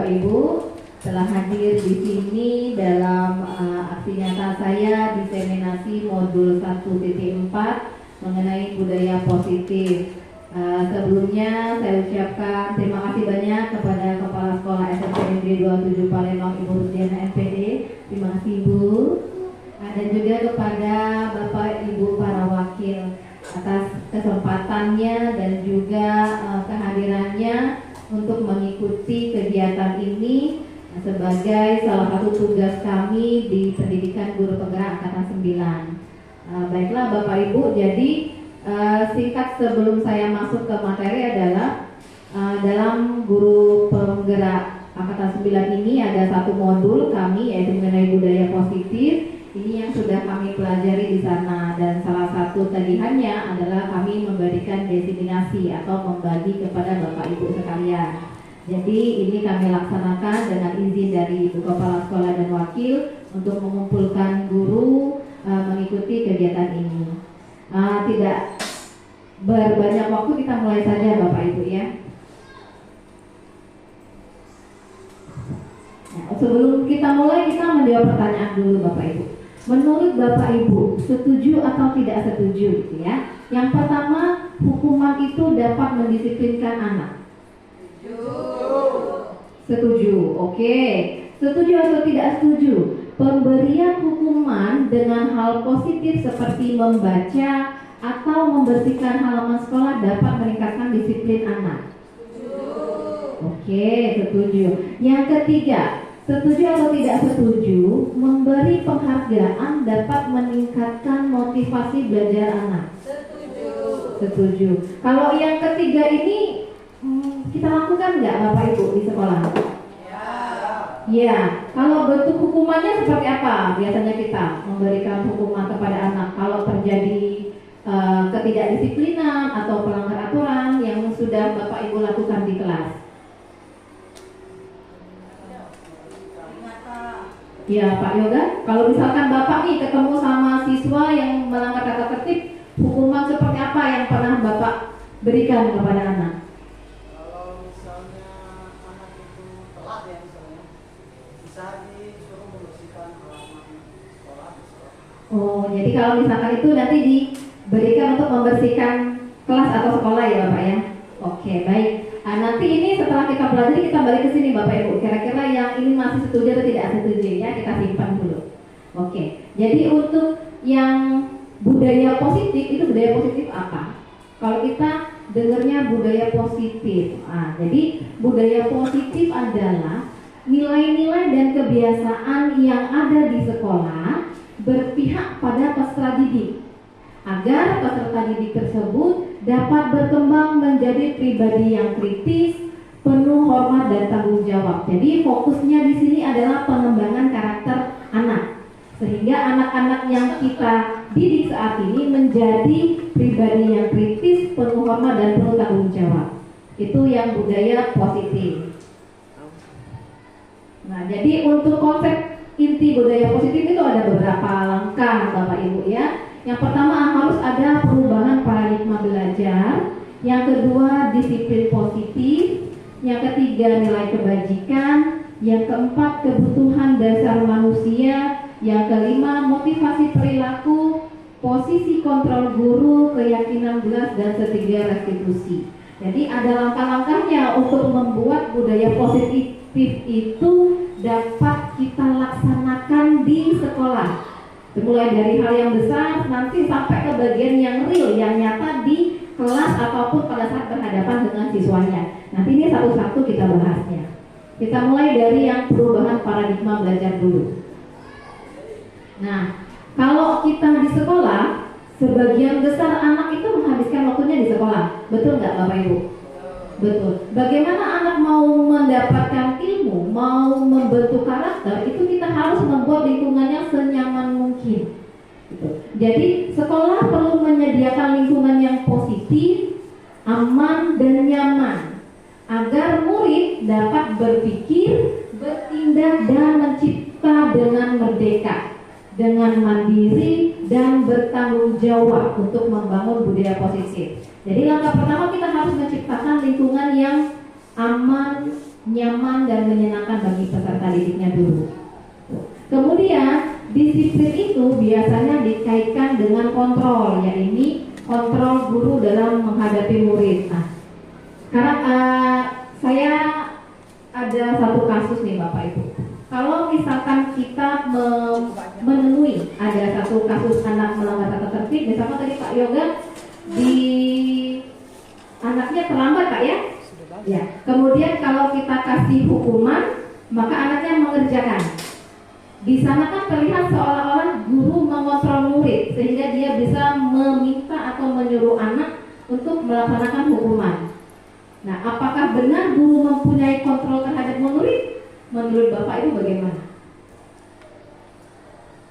Bapak Ibu telah hadir di sini dalam aksi nyata saya diseminasi modul 1.4 mengenai budaya positif. Sebelumnya saya ucapkan terima kasih banyak kepada Kepala Sekolah SMP Negeri 27 Palembang Ibu Rudiana MPD. Terima kasih Ibu. Dan juga kepada Bapak Ibu para wakil atas kesempatannya dan juga kehadirannya untuk mengikuti kegiatan ini sebagai salah satu tugas kami di Pendidikan Guru Penggerak Angkatan 9. Baiklah Bapak Ibu, jadi singkat sebelum saya masuk ke materi adalah dalam Guru Penggerak Angkatan 9 ini ada satu modul kami yaitu mengenai budaya positif. Ini yang sudah kami pelajari di sana dan salah satu tagihannya adalah kami memberikan diseminasi atau membagi kepada Bapak Ibu sekalian. Jadi ini kami laksanakan dengan izin dari Ibu Kepala Sekolah dan Wakil untuk mengumpulkan guru mengikuti kegiatan ini. Tidak berbanyak waktu, kita mulai saja Bapak Ibu ya. Nah, sebelum kita mulai, kita menjawab pertanyaan dulu Bapak Ibu. Menurut Bapak Ibu, setuju atau tidak setuju gitu ya? Yang pertama, hukuman itu dapat mendisiplinkan anak. Setuju, oke. Setuju atau tidak setuju? Pemberian hukuman dengan hal positif seperti membaca atau membersihkan halaman sekolah dapat meningkatkan disiplin anak. Oke, setuju. Yang ketiga, setuju atau tidak setuju? Memberi penghargaan dapat meningkatkan motivasi belajar anak. Setuju. Kalau yang ketiga ini kita lakukan nggak Bapak Ibu di sekolah? Ya. Kalau bentuk hukumannya seperti apa? Biasanya kita memberikan hukuman kepada anak kalau terjadi ketidakdisiplinan atau pelanggar aturan yang sudah Bapak Ibu lakukan di kelas. Ya Pak Yoga, kalau misalkan Bapak nih ketemu sama siswa yang melanggar tata tertib, hukuman seperti apa yang pernah Bapak berikan kepada anak? Kalau misalnya anak itu telat ya misalnya, bisa disuruh membersihkan halaman sekolah. Oh, jadi kalau misalkan itu nanti diberikan untuk membersihkan kelas atau sekolah ya Bapak ya? Oke, baik. Nanti ini setelah kita pelajari kita balik ke sini Bapak Ibu. Kira-kira yang ini masih setuju atau tidak setuju ya, kita simpan dulu. Oke. Jadi untuk yang budaya positif itu budaya positif apa? Kalau kita dengarnya budaya positif. Jadi budaya positif adalah nilai-nilai dan kebiasaan yang ada di sekolah berpihak pada peserta didik agar peserta didik tersebut dapat berkembang menjadi pribadi yang kritis, penuh hormat dan tanggung jawab. Jadi fokusnya di sini adalah pengembangan karakter anak, sehingga anak-anak yang kita didik saat ini menjadi pribadi yang kritis, penuh hormat dan penuh tanggung jawab. Itu yang budaya positif. Nah, jadi untuk konsep inti budaya positif itu ada beberapa langkah Bapak Ibu ya. Yang pertama harus ada perubahan paradigma belajar. Yang kedua disiplin positif. Yang ketiga nilai kebajikan. Yang keempat kebutuhan dasar manusia. Yang kelima motivasi perilaku, posisi kontrol guru, keyakinan jelas dan ketiga restitusi. Jadi ada langkah-langkahnya untuk membuat budaya positif itu dapat kita laksanakan di sekolah. Mulai dari hal yang besar nanti sampai ke bagian yang real, yang nyata di kelas ataupun pada saat berhadapan dengan siswanya. Nanti ini satu-satu kita bahasnya. Kita mulai dari yang perubahan paradigma belajar dulu. Nah, kalau kita di sekolah, sebagian besar anak itu menghabiskan waktunya di sekolah. Betul nggak Bapak Ibu? Betul. Bagaimana anak mau mendapatkan ilmu, mau membentuk karakter, itu kita harus membuat lingkungannya senyaman mungkin. Gitu. Jadi sekolah perlu menyediakan lingkungan yang positif, aman dan nyaman, agar murid dapat berpikir, bertindak dan mencipta dengan merdeka, dengan mandiri dan bertanggung jawab untuk membangun budaya positif. Jadi langkah pertama kita harus menciptakan lingkungan yang aman, nyaman dan menyenangkan bagi peserta didiknya dulu. Kemudian disiplin itu biasanya dikaitkan dengan kontrol, yaitu kontrol guru dalam menghadapi murid. Nah, sekarang saya ada satu kasus nih Bapak Ibu. Kalau misalkan kita menemui ada satu kasus anak melanggar tata tertib, misalkan tadi Pak Yoga di anaknya terlambat Pak ya? Ya. Kemudian kalau kita kasih hukuman, maka anaknya mengerjakan. Di sana kan terlihat seolah-olah guru mengontrol murid sehingga dia bisa meminta atau menyuruh anak untuk melaksanakan hukuman. Nah, apakah benar guru mempunyai kontrol terhadap murid? Menurut Bapak Ibu bagaimana?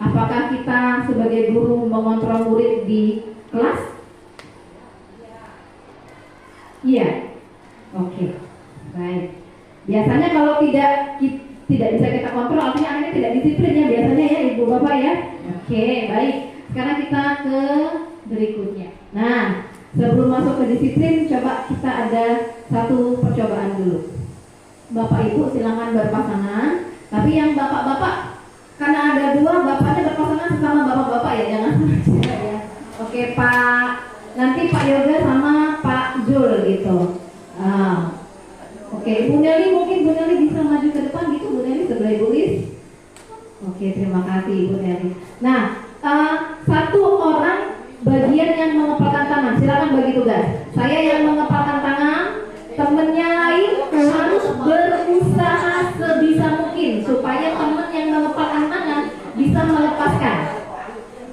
Apakah kita sebagai guru mengontrol murid di kelas? Iya. Oke. Baik. Biasanya kalau tidak bisa kita kontrol, artinya anaknya tidak disiplin ya biasanya ya Ibu Bapak ya. Oke, baik. Sekarang kita ke berikutnya. Nah, sebelum masuk ke disiplin, coba kita ada satu percobaan dulu. Bapak Ibu silakan berpasangan, tapi yang bapak-bapak, karena ada dua, bapaknya berpasangan sesama bapak-bapak ya, jangan sama ya. Oke Pak, nanti Pak Yoga sama Pak Jul gitu. Oke, Bu Nelly, mungkin Bu Nelly bisa maju ke depan gitu, Bu Nelly sebelah Ibu Lis. Oke, terima kasih Bu Nelly. Nah, satu orang bagian yang mengepalkan tangan, silakan bagi tugas. Saya yang mengepalkan tangan, temennya lain harus berusaha sebisa mungkin supaya teman yang mengepalkan tangan bisa melepaskan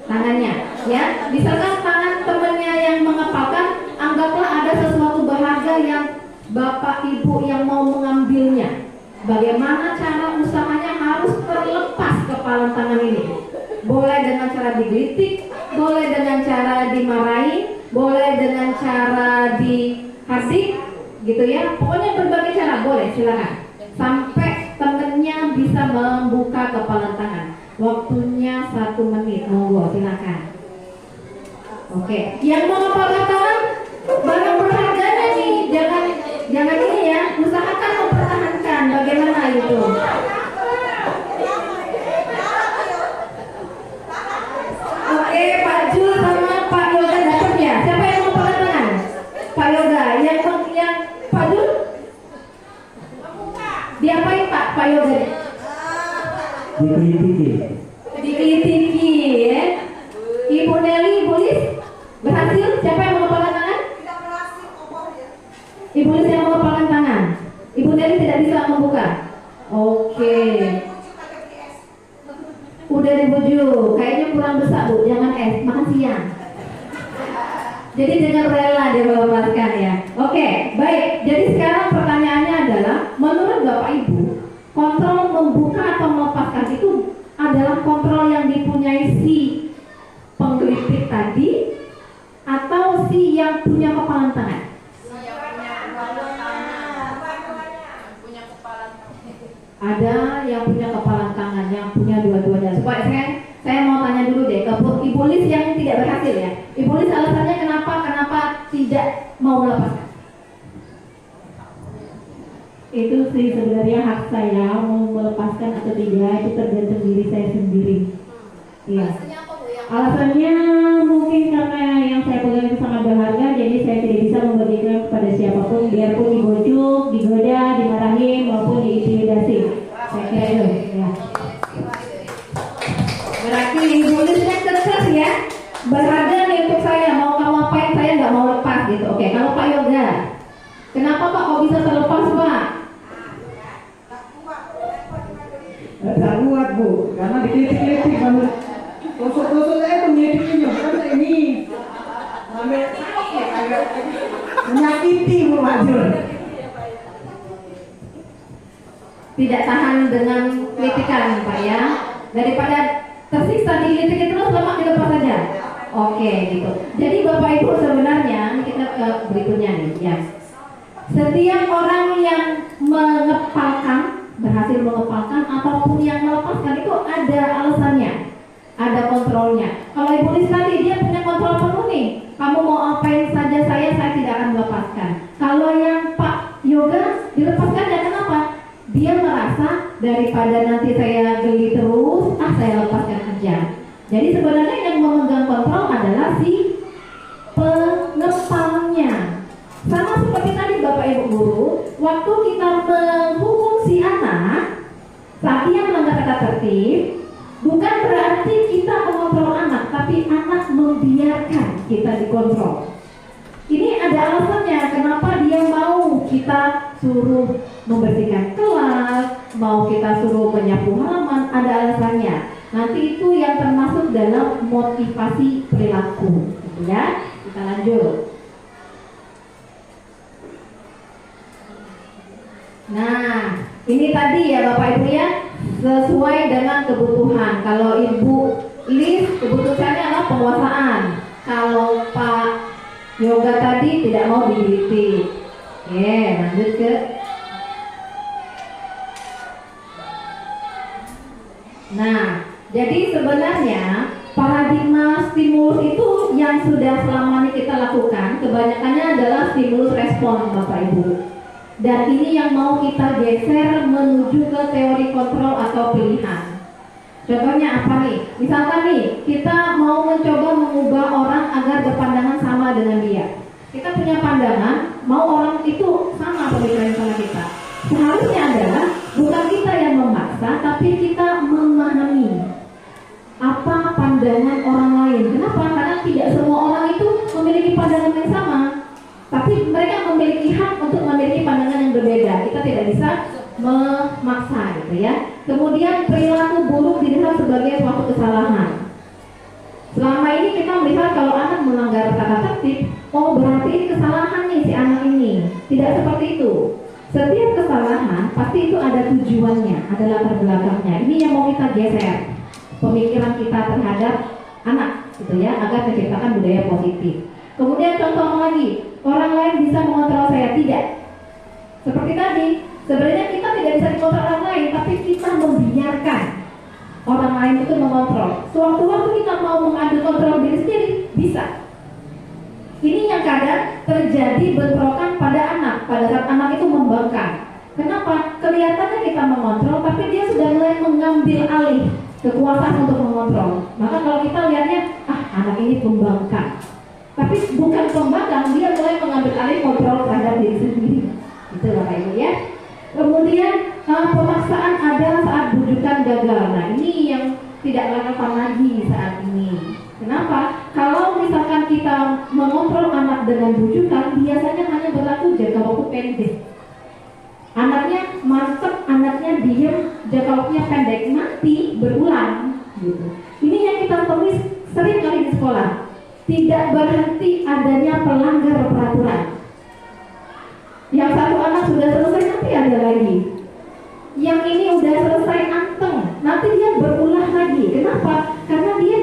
tangannya. Ya, misalkan tangan temannya yang mengepalkan, anggaplah ada sesuatu berharga yang Bapak Ibu yang mau mengambilnya. Bagaimana cara usahanya harus terlepas kepalan tangan ini? Boleh dengan cara digelitik, boleh dengan cara dimarahi, boleh dengan cara dihardik, gitu ya. Pokoknya berbagai cara boleh, silakan. Sampai temennya bisa membuka kepalan tangan. Waktunya 1 menit, monggo silakan. Oke, yang mau ngepalkan tangan, barang berharganya nih, jangan ini ya, usahakan mempertahankan. Bagaimana itu? Oke, Pak Jul sama Pak Yoga dapat ya. Siapa yang mau ngepalkan tangan? Pak Yoga, yang Pak Jul? Diapain Pak Yoga? Dikelitiki ya. Ibu Nelly, Ibu Lis, berhasil? Siapa yang mau ngepalkan tangan? Ibu Lis yang mau ngepalkan tangan. Ibu Nelly tidak bisa membuka. Oke. Udah dibujuk, kayaknya kurang besar Bu, jangan es, makan siang. Jadi dengan rela dia melepaskan ya. Oke, baik. Jadi sekarang pertanyaannya adalah, menurut Bapak Ibu, kontrol membuka atau melepaskan itu adalah kontrol yang dipunyai si penggelitik tadi atau si yang punya kepalan tangan? Ada yang punya kepalan tangan, yang punya dua-duanya. Supaya saya mau tanya dulu deh ke Ibu Lis yang tidak berhasil ya. Ibu Lis alasannya kenapa tidak mau melepaskan? Itu sih sebenarnya hak saya mau melepaskan atau tidak, itu tergantung diri saya sendiri. Iya. Alasannya mungkin karena yang saya pegang itu sangat berharga, jadi saya tidak bisa membagikan kepada siapapun, biarpun dibujuk, digoda, dimarahin maupun diintimidasi. Saya kira itu. Ya. Berarti Ibu Lisnya keras ya. Berharga nih untuk saya, mau kamu apain saya nggak mau lepas gitu. Oke, kalau Pak Yoga, kenapa Pak kok bisa terlepas Pak? Tidak kuat Bu, karena dikritik-kritik banget. Tusuk-tusuk saya tuh menyedihnya, karena ini sampai agak menyakiti Bu Majul. Tidak tahan dengan kritikan Pak ya. Daripada tersiksa dikritik terus, lemak dilepas saja. Oke gitu. Jadi Bapak Ibu sebenarnya kita ke berikutnya nih ya. Setiap orang yang berhasil mengepalkan ataupun yang melepaskan itu ada alasannya, ada kontrolnya. Kalau Ibu Lis tadi dia punya kontrol penuh nih. Kamu mau apain saja saya tidak akan melepaskan. Kalau yang Pak Yoga dilepaskan ya kenapa? daripada nanti saya geli terus, saya lepaskan aja. Jadi sebenarnya yang memegang kontrol adalah si pengepalnya. Sama seperti tadi Bapak Ibu Guru, waktu kita menghukum si anak saat dia melanggar tata tertib, bukan berarti kita mengontrol anak, tapi anak membiarkan kita dikontrol. Ini ada alasannya kenapa dia mau kita suruh membersihkan kelas, mau kita suruh menyapu halaman, ada alasannya. Nanti itu yang termasuk dalam motivasi perilaku, gitu ya. Kita lanjut. Nah, ini tadi ya Bapak Ibu ya, sesuai dengan kebutuhan. Kalau Ibu list kebutuhannya adalah penguasaan. Kalau Pak Yoga tadi tidak mau dididik. Oke, lanjut ke. Nah, jadi sebenarnya paradigma stimulus itu yang sudah selama ini kita lakukan, kebanyakannya adalah stimulus respon Bapak Ibu. Dan ini yang mau kita geser menuju ke teori kontrol atau pilihan. Contohnya apa nih? Misalkan nih, kita mau mencoba mengubah orang agar berpandangan sama dengan dia. Kita punya pandangan, mau orang itu sama pemikiran sama kita. Seharusnya adalah bukan kita yang memaksa, tapi kita memahami apa pandangan orang lain. Kenapa? Karena tidak semua orang itu memiliki pandangan yang sama. Tapi mereka memiliki hak untuk memiliki pandangan yang berbeda. Kita tidak bisa memaksa gitu ya. Kemudian perilaku buruk dilihat sebagai suatu kesalahan. Selama ini kita melihat kalau anak melanggar tata tertib, oh berarti ini kesalahan nih si anak ini. Tidak seperti itu. Setiap kesalahan pasti itu ada tujuannya, ada latar belakangnya. Ini yang mau kita geser pemikiran kita terhadap anak gitu ya, agar menciptakan budaya positif. Kemudian contoh lagi, orang lain bisa mengontrol saya, tidak. Seperti tadi, sebenarnya kita tidak bisa dikontrol orang lain, tapi kita membiarkan orang lain itu mengontrol. Sewaktu-waktu kita mau mengambil kontrol diri sendiri, bisa. Ini yang kadang terjadi bentrokan pada anak, pada saat anak itu membangkang. Kenapa? Kelihatannya kita mengontrol, tapi dia sudah mulai mengambil alih kekuasaan untuk mengontrol. Maka kalau kita lihatnya, anak ini pembangkang. Tapi bukan pembangkang, dia mulai mengambil alih kontrol terhadap diri sendiri. Itu Bapak Ibu ya. Kemudian pemaksaan ada saat bujukan gagal. Nah ini yang tidak relevan lagi saat ini. Kenapa? Kalau misalkan kita mengontrol anak dengan bujukan, biasanya hanya berlaku jangka waktu pendek. Anaknya mantep, anaknya diam, jangka waktunya pendek, nanti berulang. Gitu. Ini yang kita tulis sering kali di sekolah. Tidak berhenti adanya pelanggar peraturan. Yang satu anak sudah selesai, nanti ada lagi. Yang ini udah selesai anteng, nanti dia berulah lagi. Kenapa? Karena dia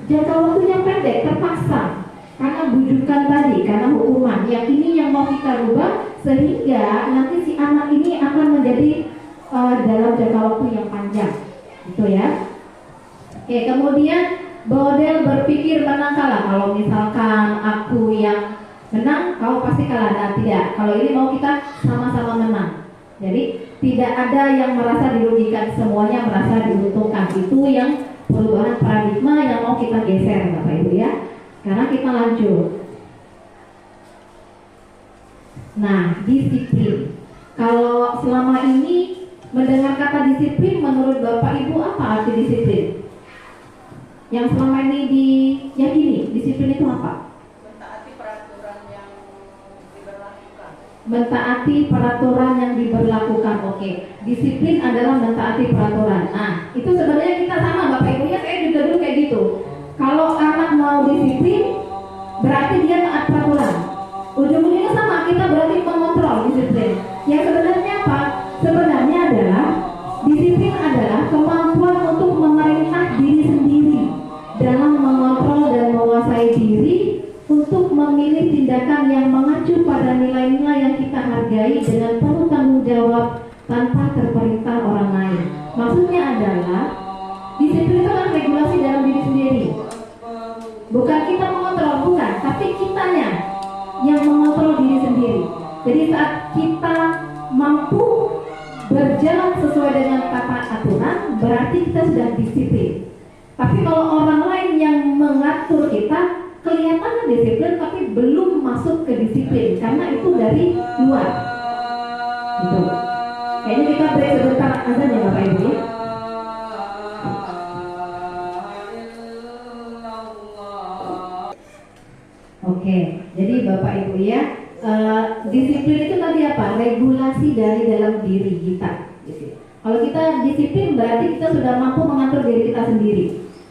jangka waktunya pendek, terpaksa. Karena bujukan tadi, karena hukuman. Yang ini yang mau kita rubah, sehingga nanti si anak ini akan menjadi dalam jangka waktu yang panjang. Gitu ya. Oke, kemudian model berpikir menang kalah. Kalau misalkan aku yang menang, kau pasti kalah. Nah, tidak. Kalau ini mau kita sama-sama menang. Jadi tidak ada yang merasa dirugikan, semuanya merasa diuntungkan. Itu yang perubahan paradigma yang mau kita geser, Bapak Ibu ya. Karena kita lanjut. Nah, disiplin. Kalau selama ini mendengar kata disiplin, menurut Bapak Ibu apa arti disiplin? Yang selama ini diyakini, disiplin itu apa? Mentaati peraturan yang diberlakukan. Mentaati peraturan yang diberlakukan. Oke, disiplin adalah mentaati peraturan. Nah, itu sebenarnya kita sama Bapak Ibu ya, saya juga dulu kayak gitu. Kalau anak mau disiplin, berarti dia taat peraturan. Ujung-ujungnya sama, kita berarti mengontrol disiplin. Yang sebenarnya apa? Sebenarnya adalah disiplin adalah kemampuan untuk memerintah diri sendiri dalam mengontrol dan menguasai diri untuk memilih tindakan yang mengacu pada nilai-nilai yang kita hargai dengan penuh tanggung jawab tanpa terperintah orang lain. Maksudnya adalah disiplin itu adalah regulasi dalam diri sendiri. Bukan kita mengontrol, bukan, tapi kitanya yang mengontrol diri sendiri. Jadi saat kita mampu berjalan sesuai dengan tata berarti kita sudah disiplin. Tapi kalau orang lain yang mengatur kita, kelihatannya disiplin tapi belum masuk ke disiplin karena itu dari luar. Gitu. Kayaknya kita break sebentar azan ya Bapak Ibu ya. Oke, jadi Bapak Ibu ya, disiplin itu tadi apa? Regulasi dari dalam diri kita. Gitu. Kalau kita disiplin berarti kita sudah mampu mengatur diri kita sendiri.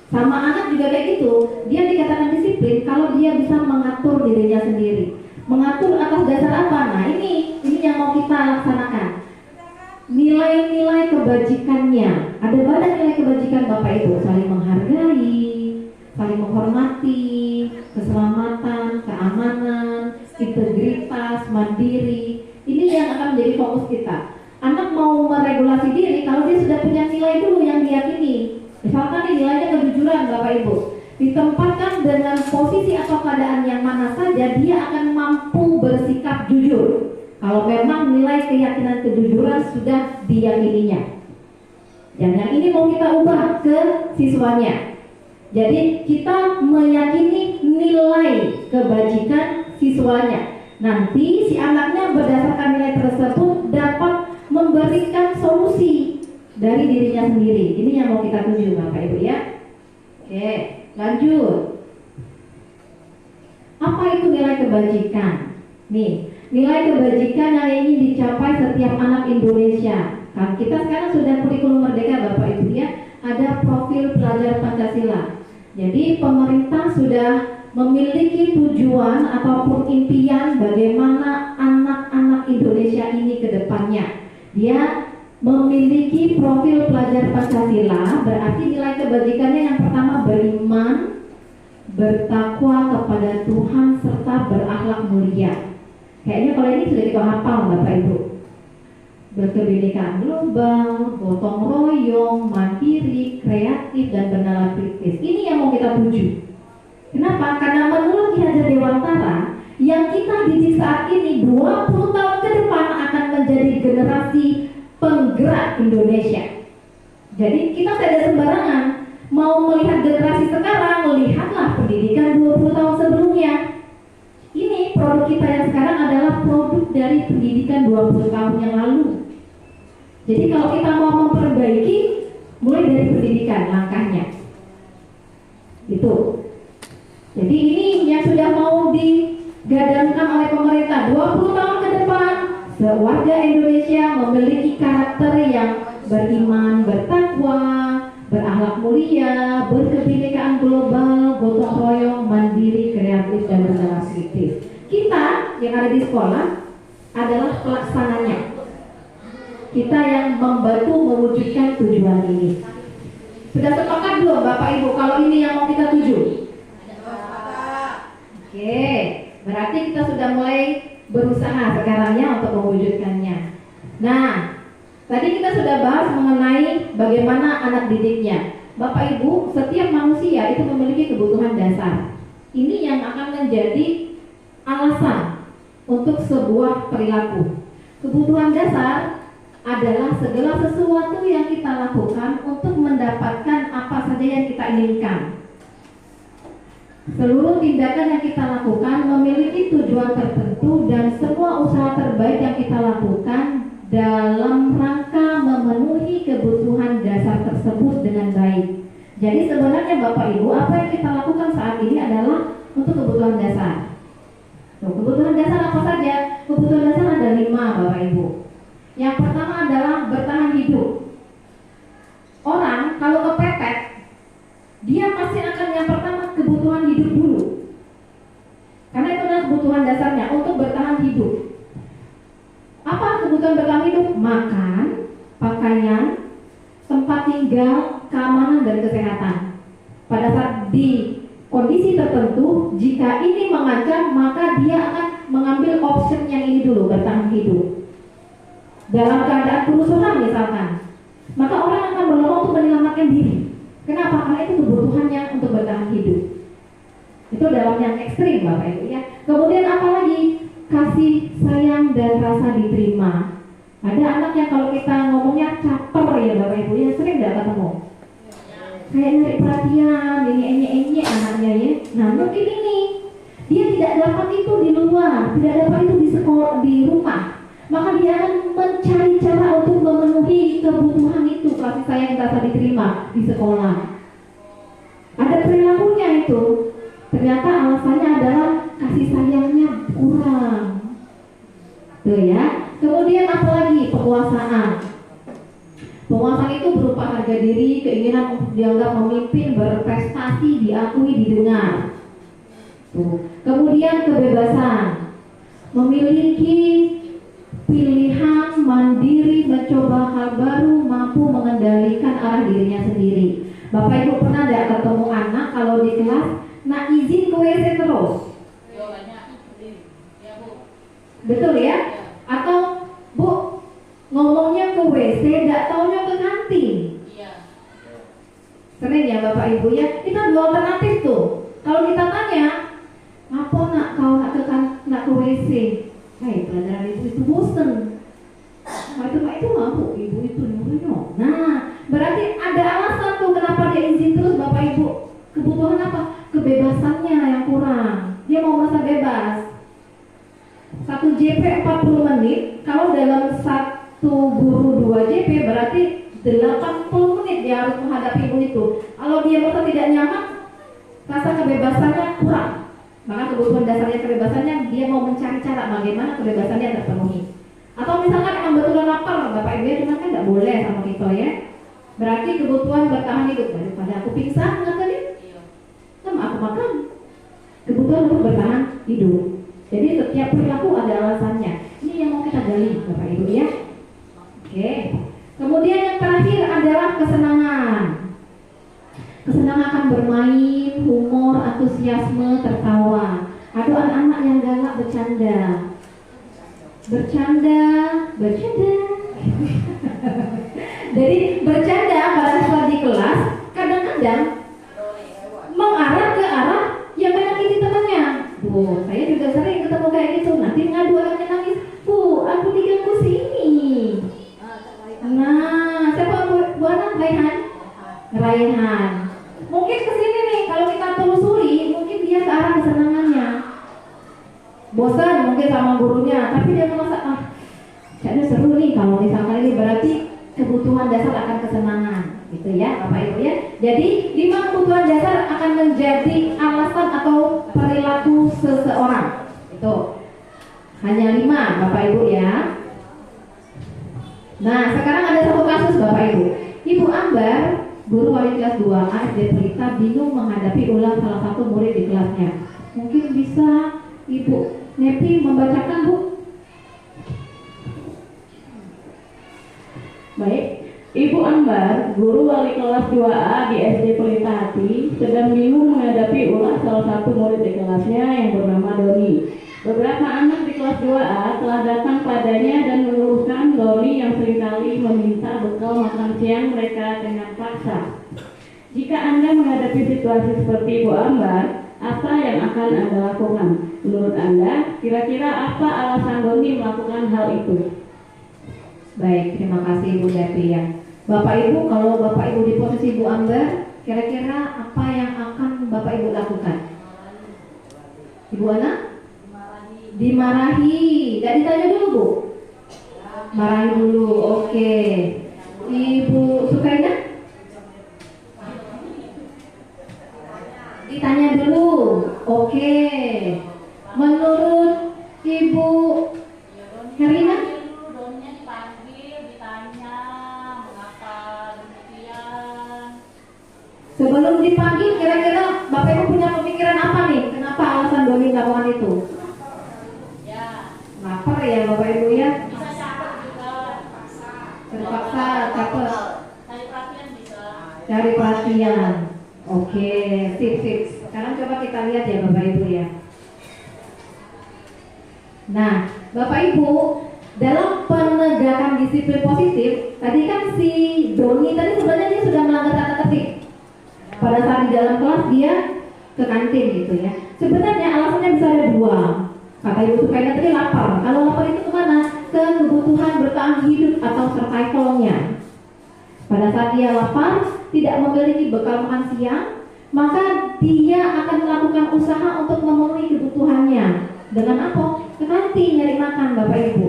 Sama anak juga kayak gitu, dia dikatakan disiplin kalau dia bisa mengatur dirinya sendiri. Mengatur atas dasar apa? Nah ini yang mau kita laksanakan. Nilai-nilai kebajikannya. Ada banyak nilai kebajikan Bapak Ibu, saling menghargai, saling menghormati, keselamatan, keamanan, integritas, mandiri. Ini yang akan menjadi fokus kita. Anak mau meregulasi diri kalau dia sudah punya nilai dulu yang diyakini. Misalkan nih nilainya kejujuran Bapak Ibu, ditempatkan dengan posisi atau keadaan yang mana saja dia akan mampu bersikap jujur. Kalau memang nilai keyakinan kejujuran sudah diyakininya. Dan yang ini mau kita ubah ke siswanya. Jadi kita meyakini nilai kebajikan siswanya. Nanti si anaknya berdasarkan nilai tersebut dapat memberikan solusi dari dirinya sendiri. Ini yang mau kita tuju Bapak Ibu ya. Oke, lanjut. Apa itu nilai kebajikan? Nih, nilai kebajikan yang ingin dicapai setiap anak Indonesia. Kan kita sekarang sudah kurikulum merdeka Bapak Ibu ya. Ada profil pelajar Pancasila. Jadi pemerintah sudah memiliki tujuan ataupun impian bagaimana anak-anak Indonesia ini ke depannya. Dia memiliki profil pelajar Pancasila, berarti nilai kebajikannya yang pertama beriman, bertakwa kepada Tuhan serta berakhlak mulia. Kayaknya kalau ini sudah kita hafal Bapak Ibu. Berkebinekaan global, gotong royong, mandiri, kreatif dan bernalar kritis. Ini yang mau kita tuju. Kenapa? Karena menurut Ki Hajar Dewantara, yang kita didik saat ini 20 tahun ke depan akan menjadi generasi penggerak Indonesia. Jadi kita tidak sembarangan mau melihat generasi sekarang, lihatlah pendidikan 20 tahun sebelumnya. Ini produk kita yang sekarang adalah produk dari pendidikan 20 tahun yang lalu. Jadi kalau kita mau memperbaiki, mulai dari pendidikan langkahnya. Itu. Jadi ini yang sudah mau digadangkan oleh pemerintah 20 tahun ke depan. Warga Indonesia memiliki karakter yang beriman, bertakwa, berakhlak mulia, berkebinekaan global, gotong royong, mandiri, kreatif dan bernalar kritis. Kita yang ada di sekolah adalah pelaksananya. Kita yang membantu mewujudkan tujuan ini. Sudah sepakat belum Bapak Ibu kalau ini yang mau kita tuju? Oke, berarti kita sudah mulai berusaha sekarangnya untuk mewujudkannya. Nah, tadi kita sudah bahas mengenai bagaimana anak didiknya. Bapak Ibu, setiap manusia itu memiliki kebutuhan dasar. Ini yang akan menjadi alasan untuk sebuah perilaku. Kebutuhan dasar adalah segala sesuatu yang kita lakukan untuk mendapatkan apa saja yang kita inginkan. Seluruh tindakan yang kita lakukan memiliki tujuan tertentu dan semua usaha terbaik yang kita lakukan dalam rangka memenuhi kebutuhan dasar tersebut dengan baik. Jadi sebenarnya Bapak Ibu, apa yang kita lakukan saat ini adalah untuk kebutuhan dasar. Kebutuhan dasar apa saja? Kebutuhan dasar ada 5 Bapak Ibu. Yang pertama adalah bertahan hidup. Orang kalau kepepet, dia pasti akan yang pertama kebutuhan hidup dulu. Karena itu adalah kebutuhan dasarnya untuk bertahan hidup. Apa kebutuhan bertahan hidup? Makan, pakaian, tempat tinggal, keamanan dan kesehatan. Pada saat di kondisi tertentu, jika ini mengancam, maka dia akan mengambil option yang ini dulu, bertahan hidup. Dalam keadaan kerusuhan misalkan, maka orang akan berlomba untuk menyelamatkan diri. Kenapa? Karena itu kebutuhannya untuk bertahan hidup. Itu dalam yang ekstrim Bapak Ibu ya. Kemudian apalagi? Kasih sayang dan rasa diterima. Ada anak yang kalau kita ngomongnya caper ya Bapak Ibu ya, sering nggak ketemu? Kayak nyari perhatian, ini enye anaknya ya. Nah mungkin ini dia tidak dapat itu di luar, tidak dapat itu di sekolah, di rumah. Maka dia akan mencari cara untuk memenuhi kebutuhan itu, kasih sayang yang dapat diterima di sekolah. Ada perilakunya itu. Ternyata alasannya adalah kasih sayangnya kurang. Tuh ya. Kemudian apalagi penguasaan. Penguasaan itu berupa harga diri, keinginan untuk dianggap memimpin, berprestasi, diakui, didengar. Tuh. Kemudian kebebasan, memiliki pilihan, mandiri, mencoba hal baru, mampu mengendalikan arah dirinya sendiri. Bapak Ibu pernah tidak ketemu anak kalau di kelas nak izin ke WC terus? Betul ya? Atau Bu, ngomongnya ke WC, tidak taunya ke kantin. Sering ya Bapak Ibu ya? Kita dua alternatif tuh. Kalau kita tanya, apa nak kau nak ke WC? Hai, pelajaran itu bosen. Itu mampu, ibu itu nyuruh. Nah, berarti ada alasan tuh kenapa dia izin terus Bapak Ibu. Kebutuhan apa? Kebebasannya yang kurang. Dia mau merasa bebas. 1 JP 40 menit. Kalau dalam satu guru 2 JP berarti 80 menit dia harus menghadapi ibu itu. Kalau dia merasa tidak nyaman, rasa kebebasannya kurang. Maka kebutuhan dasarnya kebebasannya, dia mau mencari cara bagaimana kebebasannya terpenuhi. Atau misalkan emang betulan lapar, Bapak Ibu ya, cuman kan nggak boleh sama kita ya. Berarti kebutuhan bertahan hidup. Daripada aku pingsan, nggak tadi? Sama aku makan. Kebutuhan untuk bertahan hidup. Jadi setiap perilaku ada alasannya. Ini yang mau kita gali, Bapak Ibu ya. Oke. Kemudian yang terakhir adalah kesenangan. Kesenangan akan bermain, humor, antusiasme, tertawa. Ada anak-anak yang galak bercanda. Bercanda. Jadi bercanda pada saat di kelas kadang-kadang mengarah ke arah yang menyakiti temannya. Bu, saya juga sering ketemu kayak gitu. Nanti ngadu anaknya nangis. Bu, aku diganggu sini. Nah, siapa Bu anak? Raihan. Mungkin kesini nih, kalau kita telusuri, mungkin dia ke arah kesenangannya. Bosan mungkin sama gurunya, tapi dia merasa jadi seru nih kalau misalkan ini, berarti kebutuhan dasar akan kesenangan, gitu ya Bapak Ibu ya. Jadi 5 kebutuhan dasar akan menjadi alasan atau perilaku seseorang. Itu hanya 5 Bapak Ibu ya. Nah sekarang ada satu kasus Bapak Ibu. Ibu Ambar, guru wali kelas 2 SD Pelita, bingung menghadapi ulang salah satu murid di kelasnya. Mungkin bisa Ibu Nepi membacakan Bu. Baik, Ibu Ambar, guru wali kelas 2A di SD Pelita Hati, sedang bingung menghadapi ulah salah satu murid di kelasnya yang bernama Doni. Beberapa anak di kelas 2A telah datang padanya dan mengeluhkan Doni yang seringkali meminta bekal makan siang mereka dengan paksa. Jika Anda menghadapi situasi seperti Ibu Ambar, apa yang akan Anda lakukan? Menurut Anda, kira-kira apa alasan Doni melakukan hal itu? Baik, terima kasih Ibu Devi ya. Bapak Ibu, kalau Bapak Ibu di posisi Ibu Ambar, kira-kira apa yang akan Bapak Ibu lakukan? Ibu Ana? Dimarahi. Gak ditanya dulu Bu? Marahi dulu, oke. Ibu Sukaina? Ditanya dulu, oke. Menurut Ibu Herina? Sebelum dipanggil, kira-kira Bapak Ibu punya pemikiran apa nih? Kenapa alasan Doni melakukan itu? Ya. Lapar ya Bapak Ibu ya? Bisa capek juga. Terpaksa capek. Cari perhatian bisa. Cari perhatian. Oke, sip. Sekarang coba kita lihat ya Bapak Ibu ya. Nah, Bapak Ibu, dalam penegakan disiplin positif, tadi kan si Doni tadi sebenarnya dia sudah melanggar tata tertib. Pada saat di dalam kelas dia ke kantin gitu ya. Sebenarnya alasannya bisa ada 2. Kata Ibu Sukaina tadi lapar. Kalau lapar itu kemana? Ke ke kebutuhan bertahan hidup atau survivalnya. Pada saat dia lapar, tidak memiliki bekal makan siang, maka dia akan melakukan usaha untuk memenuhi kebutuhannya. Dengan apa? Ke kantin nyari makan, Bapak Ibu.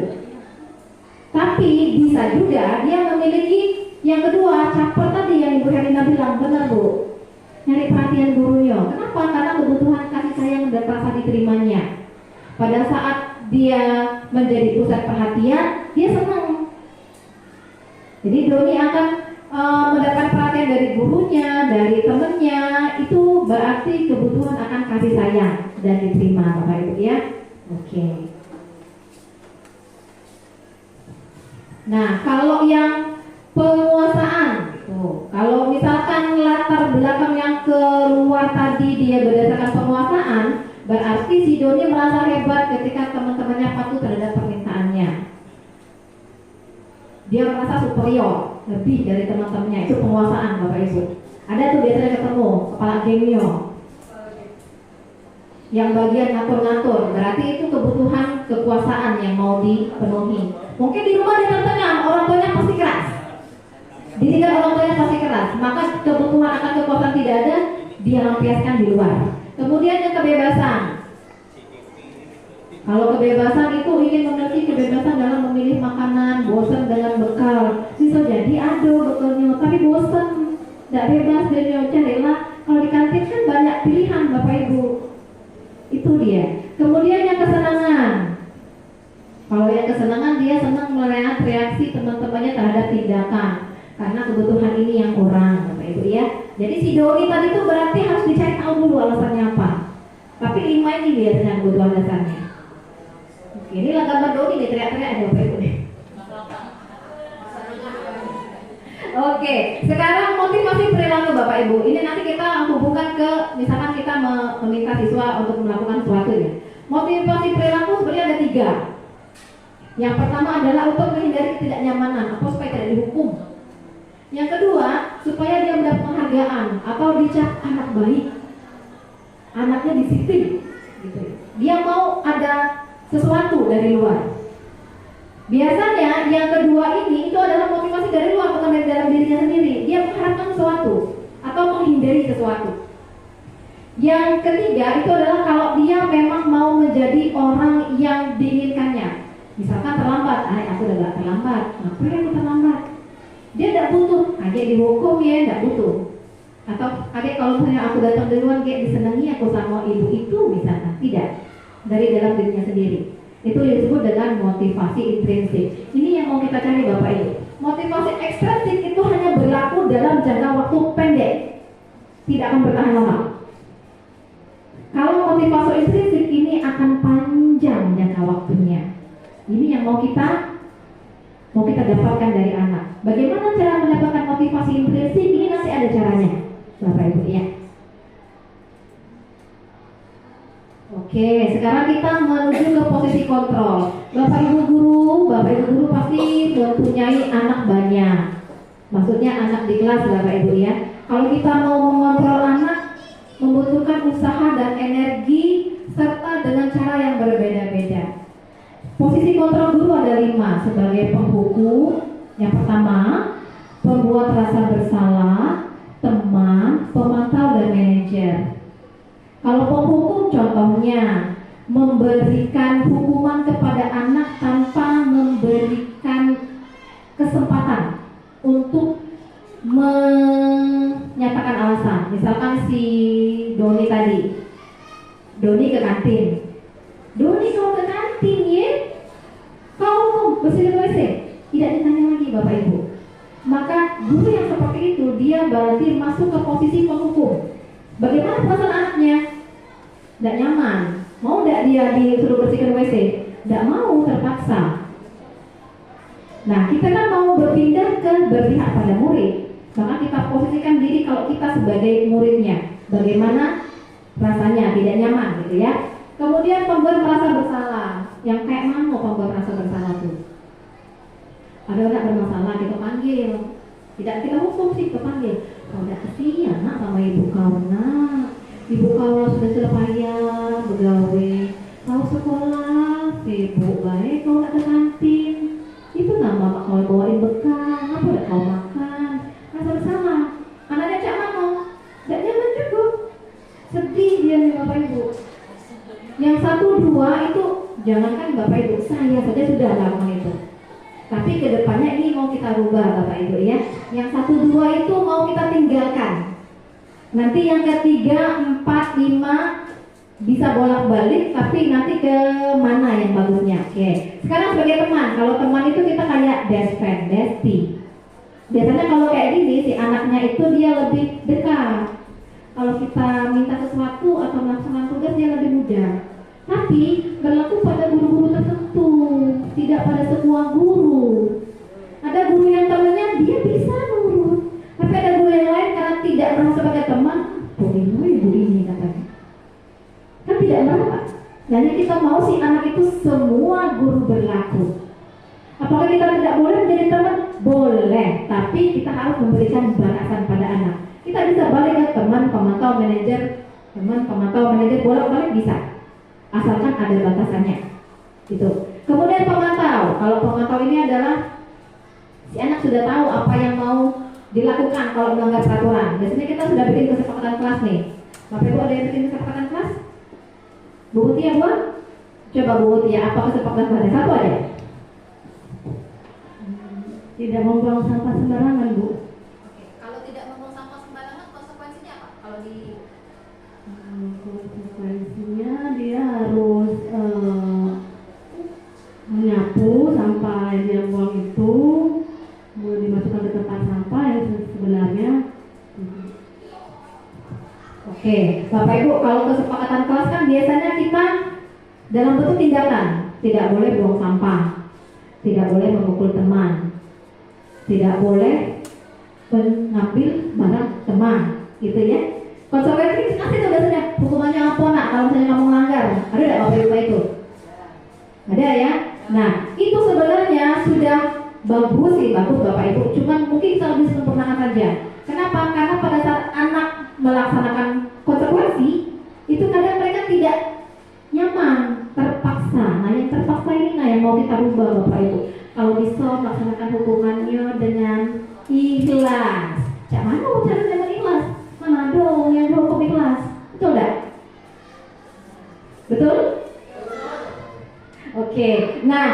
Tapi bisa juga dia memiliki yang kedua, caper tadi yang Ibu Herlina bilang, benar Bu, nyari perhatian gurunya. Kenapa? Karena kebutuhan kasih sayang dan rasa diterimanya. Pada saat dia menjadi pusat perhatian, dia senang. Jadi Doni akan mendapat perhatian dari gurunya, dari temennya. Itu berarti kebutuhan akan kasih sayang dan diterima, Bapak Ibu ya. Oke. Nah, kalau yang penguasaan, kalau misalkan latar belakang yang keluar tadi dia berdasarkan penguasaan, berarti si Doni merasa hebat ketika teman-temannya patuh terhadap permintaannya. Dia merasa superior, lebih dari teman-temannya. Itu penguasaan, Bapak Ibu. Ada tuh biasanya ketemu kepala gengnya yang bagian ngatur-ngatur, berarti itu kebutuhan kekuasaan yang mau dipenuhi. Mungkin di rumah dia tengah orang tuanya pasti keras, didikan orang tuanya pasti keras, maka kebutuhan akan kekuasaan tidak ada, dia lampiaskan di luar. Kemudian yang kebebasan. Kalau kebebasan itu ingin memiliki kebebasan dalam memilih makanan, bosan dengan bekal. Bisa jadi ada bekalnya, tapi bosan, tidak bebas dia carilah. Kalau di kantin kan banyak pilihan, Bapak Ibu. Itu dia. Kemudian yang kesenangan. Kalau yang kesenangan dia senang melihat reaksi teman-temannya terhadap tindakan, karena kebutuhan ini yang kurang, Bapak Ibu ya. Jadi si Doni tadi itu berarti harus dicari tahu dulu alasannya apa. Tapi 5 ini biasanya kebutuhan dasarnya. Ini lah gambar Doni nih, teriak-teriak aja Bapak Ibu nih. Oke, sekarang motivasi perilaku Bapak Ibu. Ini nanti kita hubungkan ke, misalkan kita meminta siswa untuk melakukan sesuatu ya. Motivasi perilaku sebenarnya ada 3. Yang pertama adalah untuk menghindari ketidaknyamanan atau supaya tidak dihukum. Yang kedua, supaya dia mendapat penghargaan atau dicap anak baik, anaknya disiplin. Gitu. Dia mau ada sesuatu dari luar. Biasanya yang kedua ini itu adalah motivasi dari luar, bukan dari dalam dirinya sendiri. Dia mengharapkan sesuatu atau menghindari sesuatu. Yang ketiga itu adalah kalau dia memang mau menjadi orang yang diinginkannya. Misalkan terlambat, aku udah gak terlambat, ngapain aku terlambat? Dia tidak butuh, adik dihukum ya, tidak butuh. Atau adik kalau misalnya aku datang duluan, kayak disenangi aku sama ibu itu misalkan, tidak. Dari dalam dirinya sendiri. Itu disebut dengan motivasi intrinsik. Ini yang mau kita cari Bapak Ibu. Motivasi ekstrinsik itu hanya berlaku dalam jangka waktu pendek, tidak akan bertahan lama. Kalau motivasi intrinsik ini akan panjang jangka waktunya. Ini yang mau kita dapatkan dari anak. Bagaimana cara mendapatkan motivasi intrinsik? Ini nanti ada caranya, Bapak Ibu ya. Oke, sekarang kita menuju ke posisi kontrol. Bapak Ibu guru pasti mempunyai anak banyak. Maksudnya anak di kelas Bapak Ibu ya. Kalau kita mau mengontrol anak, membutuhkan usaha dan energi serta dengan cara yang berbeda-beda. Posisi kontrol guru ada 5 sebagai penghukum. Yang pertama, pembuat rasa bersalah, teman, pemantau dan manajer. Kalau penghukum contohnya memberikan hukuman kepada anak tanpa memberikan kesempatan untuk menyatakan alasan. Misalkan si Doni tadi, Doni ke kantin. Doni kau ke kantin ya? Kau bersihin WC? Tidak ditanya lagi Bapak Ibu. Maka guru yang seperti itu dia berarti masuk ke posisi penghukum. Bagaimana perasaan anaknya? Tidak nyaman. Mau tidak dia disuruh bersihkan WC? Tidak mau, terpaksa. Nah, kita kan mau berpindah ke berpihak pada murid. Maka kita posisikan diri kalau kita sebagai muridnya. Bagaimana rasanya? Tidak nyaman gitu ya. Kemudian pembuat merasa bersalah. Yang kayak mana pembuat merasa bersalah tuh? Ada anak bermasalah, kita panggil. Tidak kita hukum sih, kita panggil. Kau tidak kesian nak sama ibu kau nak. Ibu kau sudah payah begawe. Kau sekolah, sibuk baik, kau tidak ke kantin. bawain bekal, apa udah kau makan, rasa bersalah. Anaknya cak mano, tidak nyaman juga, sedih dia nih Bapak Ibu. Yang 1, 2 itu jangankan Bapak Ibu, saya saja sudah lakukan itu. Tapi kedepannya ini mau kita rubah Bapak Ibu ya. Yang 1, 2 itu mau kita tinggalkan. Nanti yang ketiga, 4, 5 bisa bolak-balik, tapi nanti ke mana yang bagusnya. Oke. Sekarang sebagai teman, kalau teman itu kita kayak best friend, bestie. Biasanya kalau kayak gini si anaknya itu dia lebih dekat. Kalau kita minta sesuatu atau melaksanakan tugas dia lebih mudah. Tapi berlaku pada guru-guru tertentu, tidak pada semua guru. Ada guru yang temannya dia bisa nurut, tapi ada guru yang lain karena tidak merasa sebagai teman, boleh ibu ini katanya. Kan tidak merasa. Dan yang kita mau si anak itu semua guru berlaku. Apakah kita tidak boleh menjadi teman? Boleh, tapi kita harus memberikan batasan pada anak. Kita bisa balik ke teman pemantau manajer bolak-balik bisa, asalkan ada batasannya. Gitu. Kemudian pemantau. Kalau pemantau ini adalah si anak sudah tahu apa yang mau dilakukan kalau melanggar peraturan. Biasanya kita sudah bikin kesepakatan kelas nih. Bapak Ibu ada yang bikin kesepakatan kelas? Bu Mutia buat? Coba Bu Mutia, apa kesepakatan kelas? Satu aja. Tidak membuang sampah sembarangan, Bu. Oke. Kalau tidak membuang sampah sembarangan, konsekuensinya apa? Kalau di Konsekuensinya dia harus menyapu sampah yang dia buang itu, mau dimasukkan ke tempat sampah yang sebenarnya. Oke, Bapak Ibu, kalau kesepakatan kelas kan biasanya kita dalam bentuk tindakan, tidak boleh buang sampah, tidak boleh memukul teman, tidak boleh mengambil barang teman, gitu ya. Konsekuensi kasih tuh biasanya hukumannya apa nak kalau misalnya kamu melanggar, ada nggak Bapak Ibu itu? Ada ya. Nah itu sebenarnya sudah bagus sih, bagus Bapak Ibu. Cuman mungkin kita lebih sempurnakan saja. Kenapa? Karena pada saat anak melaksanakan konsekuensi itu kadang mereka tidak nyaman, terpaksa. Nah yang terpaksa ini nah yang mau kita rubah Bapak Ibu. Kalau bisa melaksanakan hukumannya dengan ikhlas. Cak mana cara dengan ikhlas? Mana dong yang dihukum ikhlas? Betul enggak? Betul? Oke. Nah,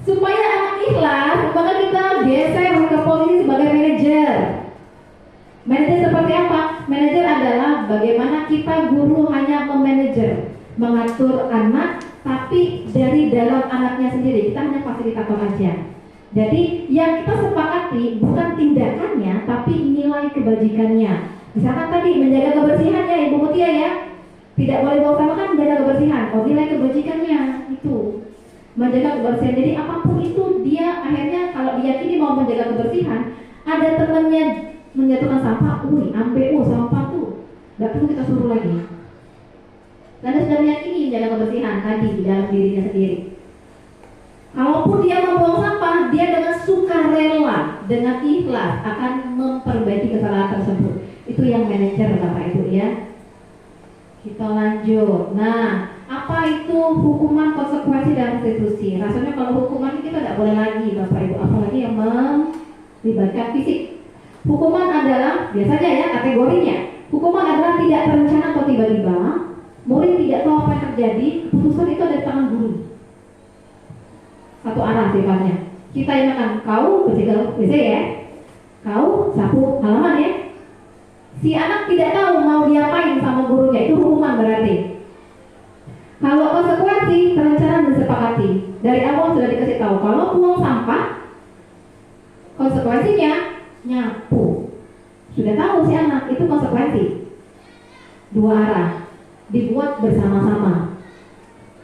supaya anak ikhlas, maka kita geser ke posisi sebagai manajer. Manajer seperti apa? Manajer adalah bagaimana kita guru hanya memanajer, mengatur anak, tapi dari dalam anaknya sendiri kita hanya fasilitator aja. Jadi yang kita sepakati bukan tindakannya, tapi nilai kebajikannya. Misalkan tadi menjaga kebersihannya Ibu Mutia ya, tidak boleh bawa sampah kan menjaga kebersihan. Oh nilai kebajikannya itu menjaga kebersihan. Jadi apapun itu dia akhirnya kalau diyakini mau menjaga kebersihan, ada temannya menjatuhkan sampah, ambil sampah tuh, nggak perlu kita suruh lagi. Karena sudah meyakini menjaga kebersihan tadi di dalam dirinya sendiri. Kalaupun dia membuang sampah, dia dengan sukarela, dengan ikhlas akan memperbaiki kesalahan tersebut. Itu yang manajer Bapak Ibu ya. Kita lanjut. Nah, apa itu hukuman, konsekuensi dan restitusi? Rasanya kalau hukuman kita tidak boleh lagi Bapak Ibu, apalagi yang melibatkan fisik. Hukuman adalah biasanya ya kategorinya. Hukuman adalah tidak terencana atau tiba-tiba. Murid tidak tahu apa yang terjadi. Keputusan itu ada di tangan guru. Satu arah sifatnya. Kita yang akan kau bersihkan WC ya. Kau sapu halaman ya. Si anak tidak tahu mau diapain sama gurunya, itu hukuman berarti. Kalau konsekuensi terencana dan disepakati. Dari awal sudah dikasih tahu kalau buang sampah konsekuensinya nyapu. Sudah tahu si anak itu konsekuensi. Dua arah, dibuat bersama-sama.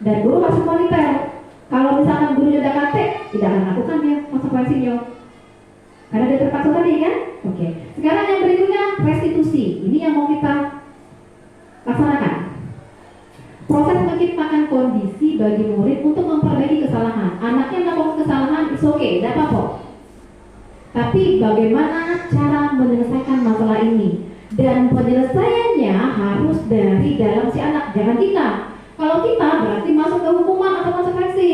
Dan guru harus monitor. Kalau misalkan gurunya udah katek, tidak akan lakukan ya konsekuensinya. Karena dia terpaksa tadi kan? Oke. Sekarang yang berikutnya restitusi. Ini yang mau kita laksanakan. Proses menciptakan kondisi bagi murid untuk memperbaiki kesalahan. Anaknya melakukan kesalahan, it's okay, tidak apa-apa. Tapi bagaimana cara menyelesaikan masalah ini? Dan penyelesaiannya harus dari dalam si anak, jangan kita. Kalau kita berarti masuk ke hukuman atau konsekuensi.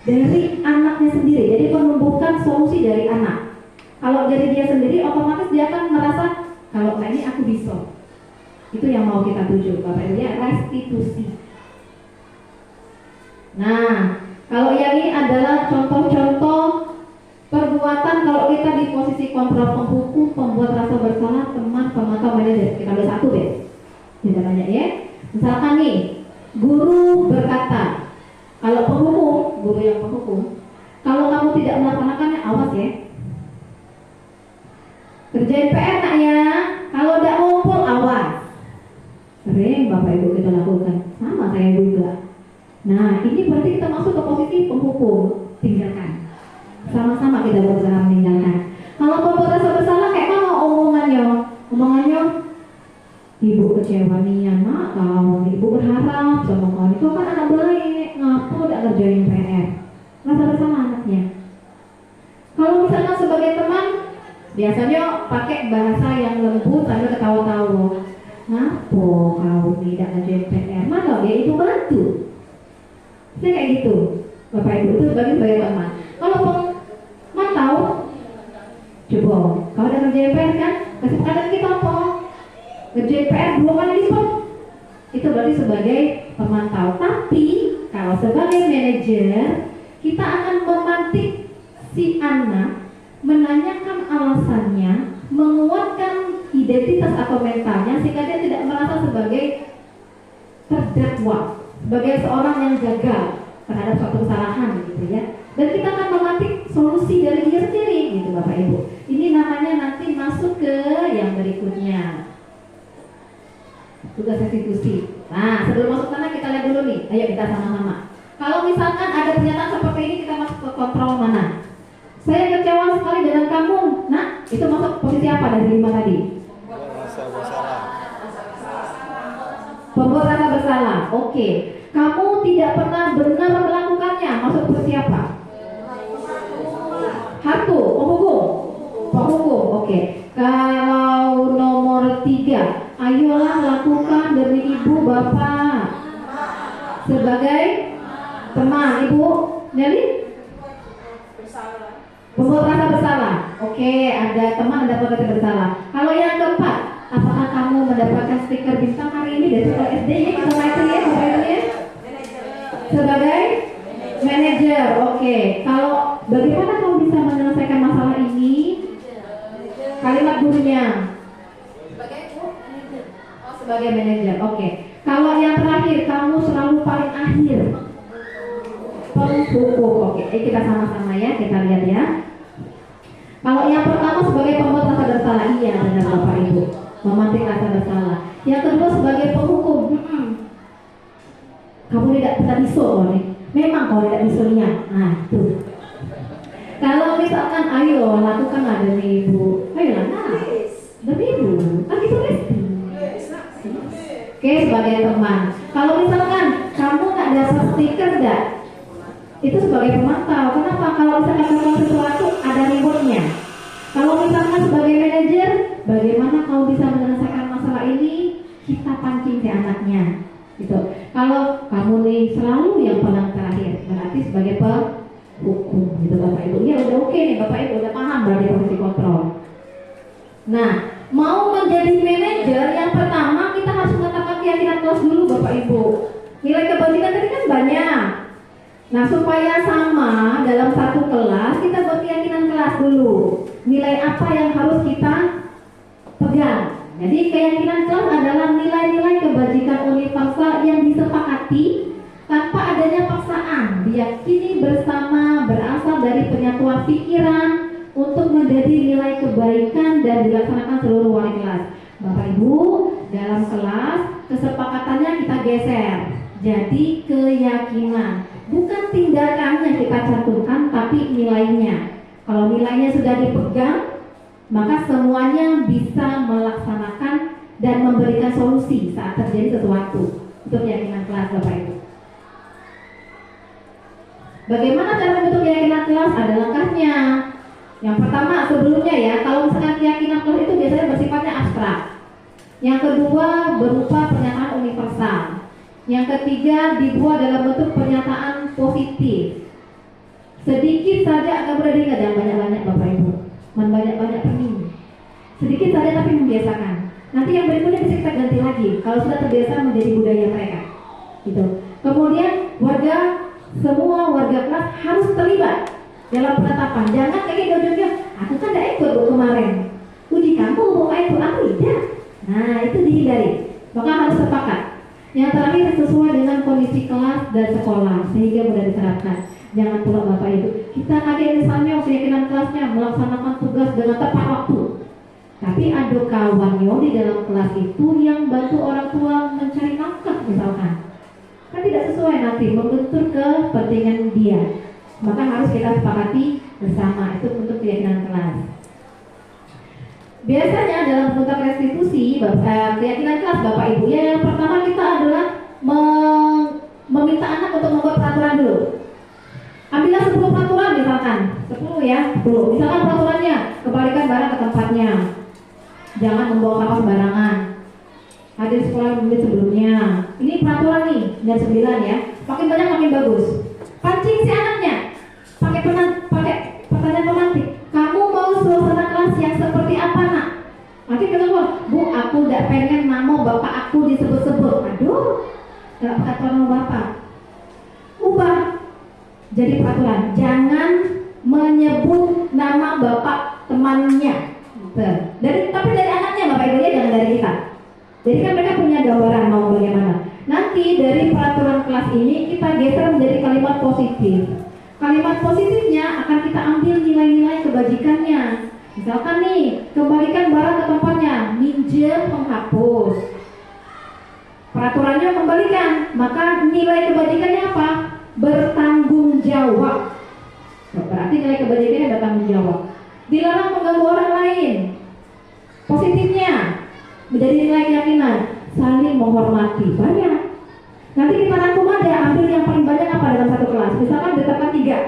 Dari anak anaknya sendiri. Jadi menumbuhkan solusi dari anak. Kalau dari dia sendiri, otomatis dia akan merasa kalau ini aku bisa. Itu yang mau kita tuju, Bapak Ibu ya, restitusi. Nah, kalau yang ini adalah contoh-contoh perbuatan kalau kita di posisi kontrol penghukum, pembuat rasa bersalah, teman, pemantau, manajer. Kita ambil satu deh. Kita banyak ya. Misalkan nih, guru berkata, kalau penghukum, guru yang penghukum, kalau kamu tidak melaksanakannya, awas ya. Kerjain PR nak ya. Kalau tidak ngumpul, awas. Sering Bapak Ibu kita lakukan. Sama saya juga. Nah, ini berarti kita masuk ke posisi penghukum. Tinggalkan. Sama-sama kita berusaha meninggalkan. Kalau pembuat rasa bersalah kayak mana omongannya? Omongannya, ibu kecewa nih anak kau, ibu berharap sama kau itu kan anak baik, ngapain tidak kerjain PR? Rasa bersalah anaknya. Kalau misalnya sebagai teman, biasanya pakai bahasa yang lembut sambil ketawa-tawa. Ngapo kau tidak kerjain PR? Mana dia itu bantu? Saya kayak gitu, Bapak Ibu itu sebagai teman. Kalau pemantau, coba kau udah kerjain PR kan? Kesepakatan kita apa? Kerjain PR 2 kali lipat. Itu berarti sebagai pemantau. Tapi kalau sebagai manajer, kita akan memantik si anak, menanyakan alasannya, menguatkan identitas atau mentalnya sehingga dia tidak merasa sebagai terdakwa, sebagai seorang yang gagal terhadap suatu kesalahan gitu ya. Dan kita akan memantik solusi dari dia sendiri gitu Bapak Ibu. Ini namanya nanti masuk ke yang berikutnya. Tugas restitusi. Nah, sebelum masuk sana kita lihat dulu nih. Ayo kita sama-sama. Kalau misalkan ada pernyataan seperti ini, kita masuk ke kontrol mana? Saya kecewa sekali dengan kamu. Nah, itu masuk posisi apa dari 5 tadi? Pembuat rasa bersalah. Oke. Kamu tidak pernah benar melakukannya. Masuk posisi apa? Hartu, penghukum. Penghukum. Oke. Kalau nomor 3, ayolah lakukan demi ibu bapak sebagai teman. Ibu Nelly pembuat rasa bersalah. Oke, ada teman, ada pembuat rasa bersalah. Kalau yang keempat, apakah kamu mendapatkan stiker bintang hari ini dari sekolah SD ya? Kita main ya, Bapak Ibu ya? Sebagai manajer. Oke, kalau bagaimana kamu bisa menyelesaikan masalah ini? Kalimat gurunya sebagai manajer. Oke. Kalau yang terakhir, kamu selalu paling akhir. Penghukum. Oke. Kita sama-sama ya, kita lihat ya. Kalau yang pertama sebagai pembuat rasa bersalah, iya benar Bapak Ibu, memantik rasa bersalah. Yang kedua sebagai penghukum, kamu tidak bisa bisul nih. Memang kau tidak bisulnya. Nah tuh. Kalau misalkan, ayo lakukan demi ibu. Ayolah, nah, demi ibu. Kan itu resti. Oke, sebagai teman. Kalau misalkan kamu nggak dapat stiker enggak, itu sebagai pemantau. Kenapa? Kalau misalkan melakukan sesuatu ada rewardnya. Kalau misalkan sebagai manajer, bagaimana kamu bisa menyelesaikan masalah ini? Kita pancing si anaknya. Gitu. Kalau kamu nih selalu yang paling terakhir, berarti sebagai penghukum. Gitu Bapak Ibu. Ya udah oke nih Bapak Ibu, udah paham berarti posisi kontrol. Nah, mau menjadi manajer yang pertama kita harus mengatakan keyakinan kelas dulu Bapak Ibu. Nilai kebajikan tadi kan banyak. Nah, supaya sama dalam satu kelas kita buat keyakinan kelas dulu. Nilai apa yang harus kita pegang. Jadi keyakinan kelas adalah nilai-nilai kebajikan universal yang disepakati tanpa adanya paksaan, diyakini bersama, berasal dari penyatuan pikiran untuk menjadi nilai kebaikan dan dilaksanakan seluruh wali kelas. Bapak Ibu, dalam kelas kesepakatannya kita geser jadi keyakinan, bukan tindakannya kita cantumkan tapi nilainya. Kalau nilainya sudah dipegang, maka semuanya bisa melaksanakan dan memberikan solusi saat terjadi sesuatu. Itu keyakinan kelas Bapak Ibu. Bagaimana cara membentuk keyakinan kelas? Ada langkahnya. Yang pertama sebelumnya ya, kalau misalkan keyakinan kelas itu biasanya bersifatnya abstrak. Yang kedua berupa pernyataan universal. Yang ketiga dibuat dalam bentuk pernyataan positif. Sedikit saja agak boleh diingat, jangan banyak-banyak Bapak Ibu. Banyak-banyak pening. Sedikit saja tapi membiasakan. Nanti yang berikutnya bisa kita ganti lagi kalau sudah terbiasa menjadi budaya mereka. Gitu. Kemudian semua warga kelas harus terlibat dalam penetapan. Jangan kayak ujungnya, aku kan tidak ikut kemarin. Uji kamu mau ikut, aku tidak. Nah itu dihindari. Maka harus sepakat. Yang terakhir sesuai dengan kondisi kelas dan sekolah sehingga mudah diterapkan. Jangan pula Bapak Ibu, kita kaget misalnya keyakinan kelasnya melaksanakan tugas dengan tepat waktu. Tapi ada kawannya di dalam kelas itu yang bantu orang tua mencari nafkah misalkan. Kan tidak sesuai nanti, membentur kepentingan dia. Maka harus kita sepakati bersama, itu untuk keyakinan kelas. Biasanya dalam bentuk restitusi keyakinan kelas Bapak Ibu, yang pertama kita adalah meminta anak untuk membuat peraturan dulu. Ambillah 10 peraturan misalkan, 10 ya, 10. Misalkan peraturannya, kembalikan barang ke tempatnya. Jangan membawa kapal sembarangan. Hadir sekolah menit sebelumnya. Ini peraturan nih, dan 9 ya. Makin banyak makin bagus. Pancing si anaknya. Pakai pertanyaan pemantik. Kamu mau suasana kelas yang seperti apa nak? Nanti bilang, Bu, aku tidak pengen nama bapak aku disebut-sebut. Aduh, tidak pakai nama bapak. Ubah jadi peraturan. Jangan menyebut nama bapak temannya. Tapi dari anaknya Bapak Ibu, jangan dari kita. Jadi kan mereka punya gambaran mau bagaimana. Nanti dari peraturan kelas ini kita geser menjadi kalimat positif. Kalimat positifnya akan kita ambil nilai-nilai kebajikannya. Misalkan nih, kembalikan barang ke tempatnya, minjem penghapus. Peraturannya kembalikan, maka nilai kebajikannya apa? Bertanggung jawab. Berarti nilai kebajikannya bertanggung jawab. Dilarang mengganggu orang lain. Positifnya menjadi nilai keyakinan, saling menghormati. Banyak. Nanti kita rangkum ada, ambil yang paling banyak apa dalam satu kelas. Misalkan ditetapkan 3.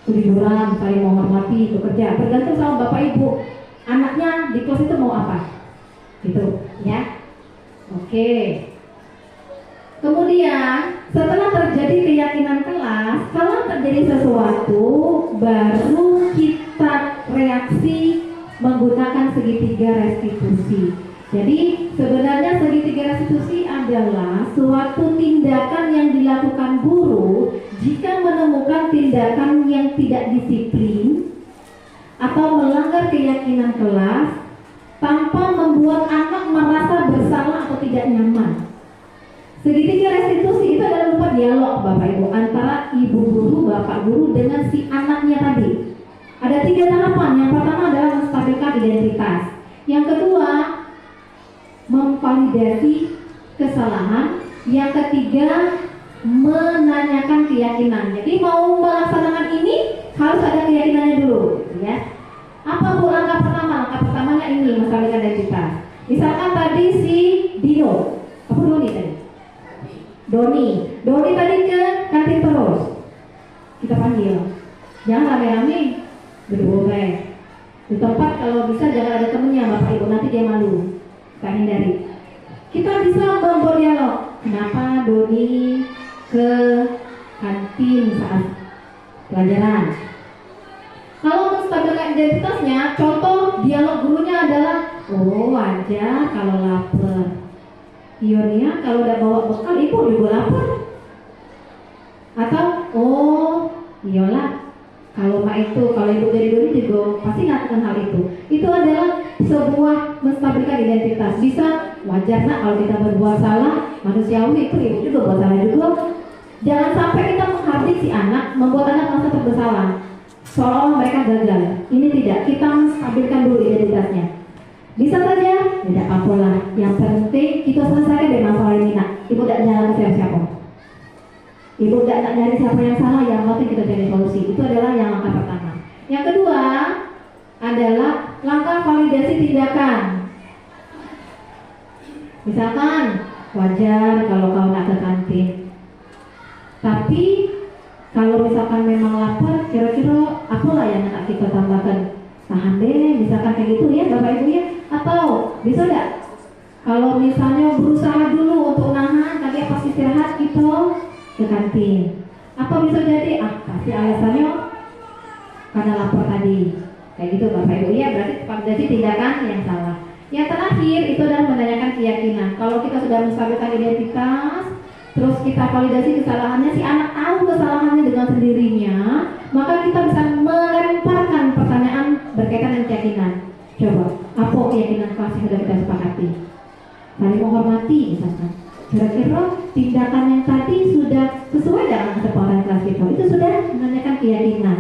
Ketiduran, saling menghormati, bekerja. Tergantung sama Bapak Ibu, anaknya di kelas itu mau apa. Gitu, ya. Oke. Kemudian setelah terjadi keyakinan kelas, kalau terjadi sesuatu, baru kita reaksi menggunakan segitiga restitusi. Jadi sebenarnya segitiga restitusi adalah suatu tindakan yang dilakukan guru jika menemukan tindakan yang tidak disiplin atau melanggar keyakinan kelas tanpa membuat anak merasa bersalah atau tidak nyaman. Segitiga restitusi itu adalah berupa dialog Bapak Ibu antara ibu guru, bapak guru dengan si anaknya tadi. Ada 3 tahapan. Yang pertama adalah menstabilkan identitas. Yang kedua, memvalidasi kesalahan. Yang ketiga, menanyakan keyakinan. Jadi mau melaksanakan ini harus ada keyakinannya dulu, ya. Apa Bu langkah pertama? Langkah pertamanya ini, menstabilkan identitas. Misalkan tadi si Dino, apa Doni tadi? Doni tadi ke kantin terus. Kita panggil. Jangan rame-rame, berdua. Di tempat kalau bisa jangan ada temennya Bapak Ibu, nanti dia malu. Kita hindari. Kita bisa membuat dialog. Kenapa Doni ke kantin saat pelajaran? Kalau menstabilkan identitasnya, contoh dialog gurunya adalah, oh wajar kalau lapar. Ionia kalau udah bawa bekal ibu juga lapar. Atau oh iyalah kalau ibu dari dulu juga pasti ngatakan hal itu. Itu adalah sebuah menstabilkan identitas. Bisa wajar nak kalau kita berbuat salah, manusiawi itu ibu juga buat salah juga. Jangan sampai kita menghardik si anak, membuat anak merasa bersalah seolah-olah mereka gagal. Ini tidak, kita menstabilkan dulu identitasnya. Bisa saja, tidak apa-apa lah. Yang penting kita selesaikan dari masalah ini nak. Ibu tidak nyalakan siapa-siapa. Ibu tidak nyari siapa yang salah. Yang penting kita cari solusi. Itu adalah yang langkah pertama. Yang kedua adalah langkah validasi tindakan. Misalkan wajar kalau kau nak ke kantin. Tapi kalau misalkan memang lapar, kira-kira apalah yang nak kita tambahkan? Tahan deh, misalkan kayak gitu ya Bapak Ibu ya. Atau bisa enggak kalau misalnya berusaha dulu untuk nahan, tapi pas istirahat kita ke kantin. Atau bisa jadi pasti alasannya karena lapor tadi. Kayak gitu Bapak Ibu ya, berarti tindakan yang salah. Yang terakhir itu adalah menanyakan keyakinan. Kalau kita sudah menstabilkan identitas, terus kita validasi kesalahannya, si anak tahu kesalahannya dengan sendirinya, maka kita bisa melemparkan pertanyaan berkaitan dengan keyakinan. Coba, apa keyakinan kelas yang sudah kita sepakati? Saling menghormati misalkan. Kira-kira tindakan yang tadi sudah sesuai dengan kesepakatan kelas kita. Itu sudah menanyakan keyakinan.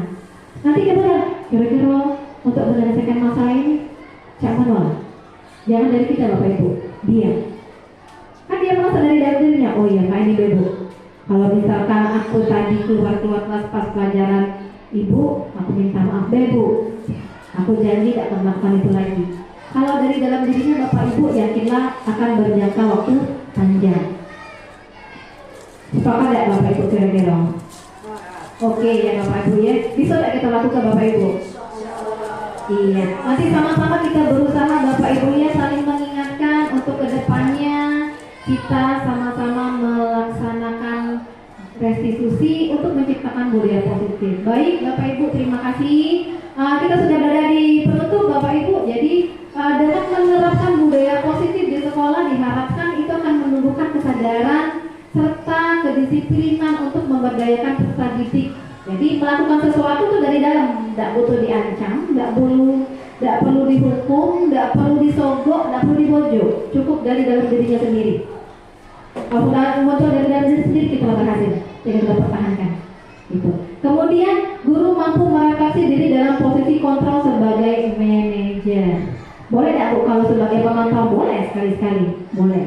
Nanti kira-kira untuk menyelesaikan masalah ini, cak manual. Jangan dari kita Bapak Ibu, dia. Kan dia merasa dari dalam dirinya, oh iya Kak ini bebo. Kalau misalkan aku tadi keluar kelas pas pelajaran ibu, aku minta maaf bebo. Aku janji gak akan melakukan itu lagi. Kalau dari dalam dirinya Bapak Ibu, yakinlah akan berjangka waktu panjang. Sepakat gak Bapak Ibu kira-kira? Oke ya Bapak Ibu ya, bisa gak kita lakukan Bapak Ibu? Iya, nanti sama-sama kita berusaha Bapak Ibu ya saling mengingatkan untuk kedepannya kita sama-sama melaksanakan restitusi untuk menciptakan budaya positif. Baik Bapak Ibu, terima kasih. Kita sudah berada di penutup Bapak Ibu. Jadi dengan menerapkan budaya positif di sekolah diharapkan itu akan menumbuhkan kesadaran serta kedisiplinan untuk memberdayakan peserta didik. Jadi melakukan sesuatu itu dari dalam, tidak butuh diancam, tidak perlu dihukum, tidak perlu disogok, tidak perlu dibojok, cukup dari dalam dirinya sendiri. Kalau sudah muncul dari dalam diri sendiri, kita berhasil, kita pertahankan. Gitu. Kemudian guru mampu merefleksi diri dalam posisi kontrol sebagai manajer. Boleh tidak Bu kalau sebagai pemantau? Boleh sekali-sekali, boleh.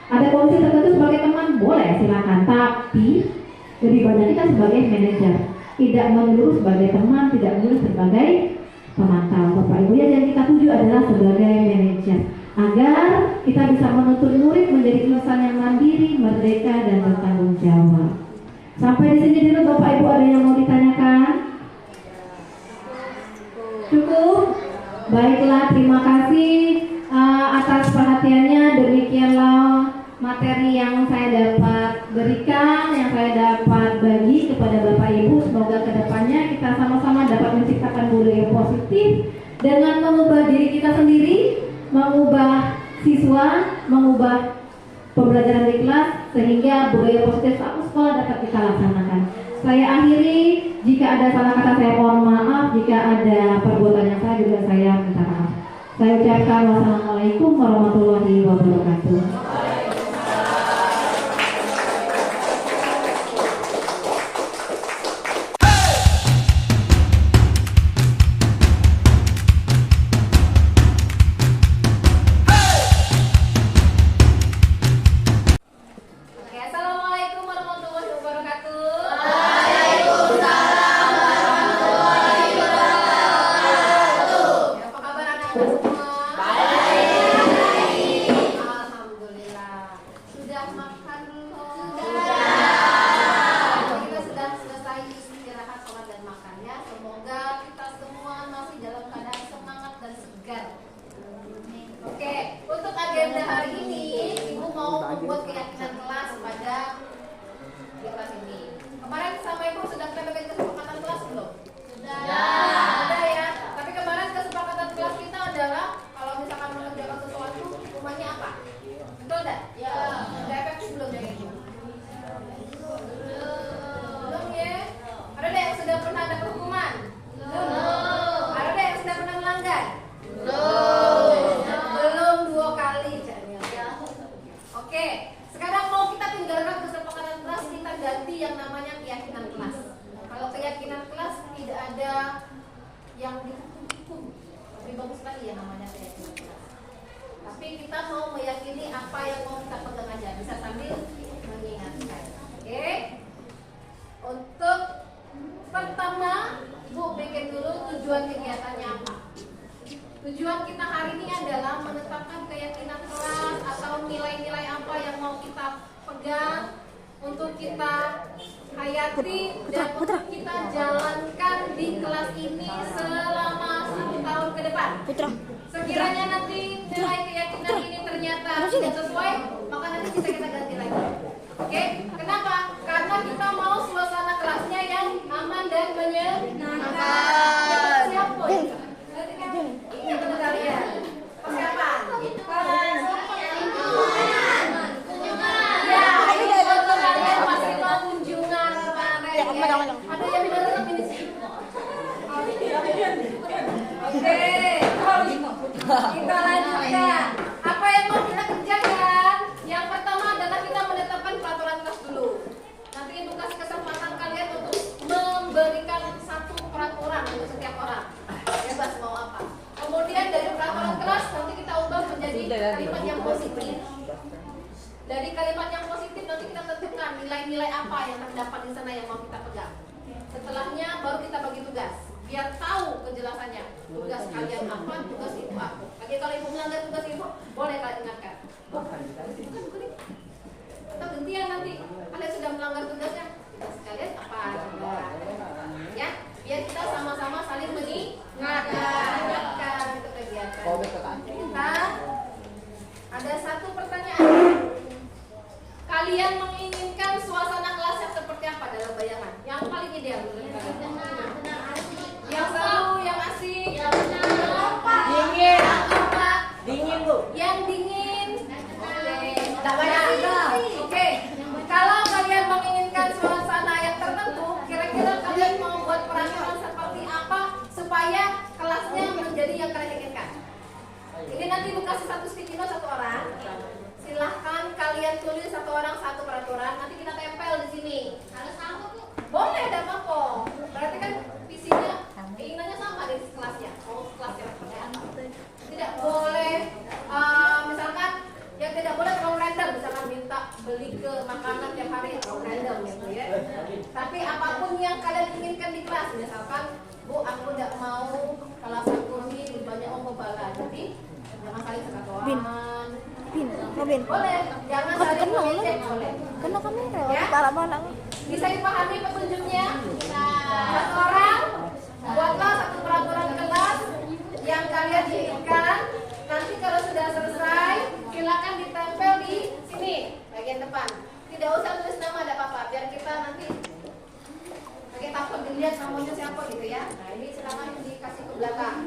Ada posisi tertentu sebagai teman? Boleh, silakan. Tapi lebih banyak kita sebagai manajer, tidak menyeluruh sebagai teman, tidak menyeluruh sebagai pemantau. Bapak Ibu ya, yang kita tuju adalah sebagai manajer, agar kita bisa menuntut murid menjadi insan yang mandiri, merdeka dan bertanggung jawab. Sampai di sini dulu Bapak Ibu, ada yang mau ditanyakan? Cukup? Baiklah, terima kasih atas perhatiannya. Demikianlah materi yang saya dapat berikan, yang saya dapat bagi kepada Bapak Ibu. Semoga kedepannya kita sama-sama dapat menciptakan budaya positif dengan mengubah diri kita sendiri, mengubah siswa, mengubah pembelajaran di kelas, sehingga budaya positif satu sekolah dapat kita laksanakan. Saya akhiri, jika ada salah kata saya mohon maaf, jika ada perbuatan yang salah juga saya minta maaf. Saya ucapkan wassalamualaikum warahmatullahi wabarakatuh. Tujuan kita hari ini adalah menetapkan keyakinan kelas atau nilai-nilai apa yang mau kita pegang untuk kita hayati dan untuk kita jalankan di kelas ini selama 1 tahun ke depan. Sekiranya nanti nilai keyakinan ini ternyata tidak sesuai, maka nanti bisa kita ganti lagi. Oke? Kenapa? Karena kita mau suasana kelasnya Dari kalimat yang positif nanti kita tentukan nilai-nilai apa yang terdapat di sana yang mau kita pegang. Setelahnya baru kita bagi tugas, biar tahu kejelasannya. Tugas kalian apa, tugas ibu apa. Lagi kalau ibu melanggar tugas ibu, boleh kalian ingatkan. Oh, bukan ini. Atau gantian nanti, kalian sudah melanggar tugasnya. Tugas kalian apa? Ya, biar kita sama-sama saling mengingatkan ke kegiatan. Kita ada satu pertanyaan. Kalian menginginkan suasana kelas yang seperti apa dalam bayangan? Yang paling ideal menurut kalian? Yang seru, yang asik, yang dingin, dingin bu, yang dingin. Oke. Kalau kalian menginginkan suasana yang tertentu, kira-kira kalian mau buat peraturan seperti apa supaya kelasnya menjadi yang kalian inginkan? Ini nanti Bu kasih satu sticky note satu orang. Silahkan kalian tulis satu orang satu peraturan. Nanti kita tempel di sini. Harus sama Bu? Boleh, ada apa? Berarti kan visinya, keinginannya sama dari kelasnya. Oh, kelasnya seperti apa? Tidak boleh, misalkan yang tidak boleh terlalu random. Misalkan minta beli ke makanan tiap hari terlalu random gitu ya. Tapi apapun yang kalian inginkan di kelas, misalkan Bu, aku tidak mau kelas aku ini banyak bala. Jadi jangan saling sekatuan. Robin, Boleh, jangan saling mengejek, boleh. kena kamera, Ya? kepala mana? Bisa dipahami petunjuknya? Satu orang, buatlah satu peraturan kelas yang kalian inginkan. Nanti kalau sudah selesai, silakan ditempel di sini, bagian depan. Tidak usah tulis nama, ada apa-apa. Biar kita nanti pakai takut dilihat namanya siapa gitu ya. Nah ini silakan dikasih ke belakang.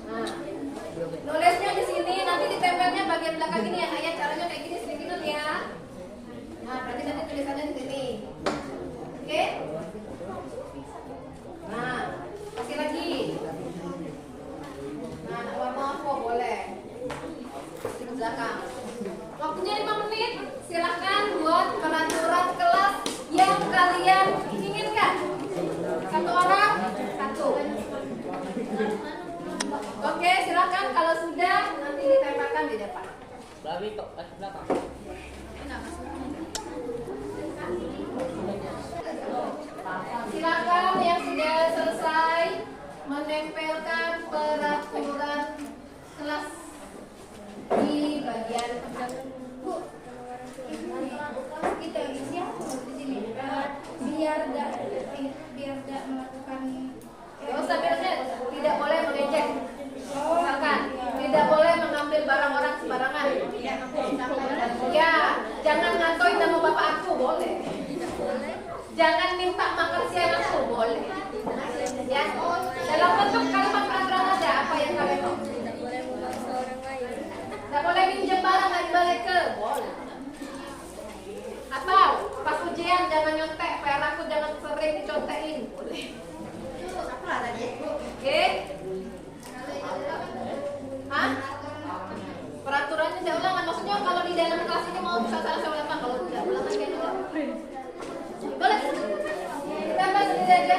Nah, nulisnya di sini, nanti ditempelnya bagian belakang ini ya. Ayah caranya kayak gini sedikit ya. Nah, berarti nanti tulisannya di sini. Oke? Nah, kasih lagi. Nah, warna apa boleh? Di belakang. Waktunya 5 menit. Silahkan buat peraturan kelas yang kalian inginkan. Satu orang, satu. Oke, silakan kalau sudah nanti ditempelkan di depan. belakang. Silakan yang sudah selesai menempelkan peraturan kelas di bagian Bu. Kita isi di sini biar tidak melakukan Gak usah biasanya tidak boleh mengejek. Misalkan tidak boleh mengambil barang orang sembarangan. Ya, jangan ngatain nama bapak aku, boleh. Jangan minta makan siang aku, boleh. Ya, dalam bentuk kalimat peraturan ada apa yang kalian mau? Tidak boleh minjem barang dari balik ke, boleh. Atau pas ujian jangan nyontek, PR aku jangan sering dicontekin, boleh. Oke? Hah? Peraturannya tidak ulangan, maksudnya kalau di dalam kelas ini mau bisa saya ulangan, kalau tidak ulangan kayak juga. Boleh? Tambah sendiri aja.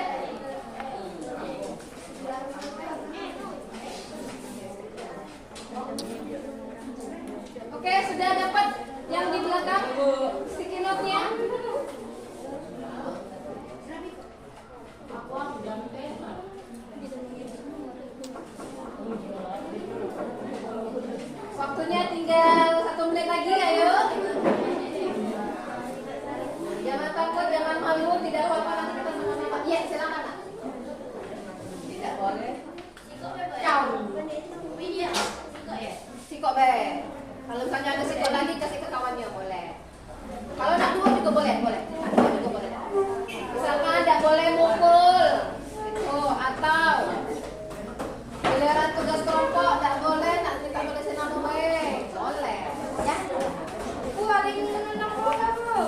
Oke, sudah dapat yang di belakang sticky note-nya? Waktunya tinggal 1 menit lagi, ayo. Jangan takut, jangan malu, tidak apa-apa, nanti kita sama-sama. Iya, silakan. Nak. Tidak boleh. Ciao. Sikok be. Kalau misalnya ada sikok lagi, kasih ke kawannya, boleh. Kalau nak dua juga boleh, boleh. Nak dua juga boleh. Misalkan tidak boleh mukul, gitu, atau giliran tugas kelompok tidak boleh, nak kita tulisin nama baik, boleh. Ya. Ada yang dengan nama kamu.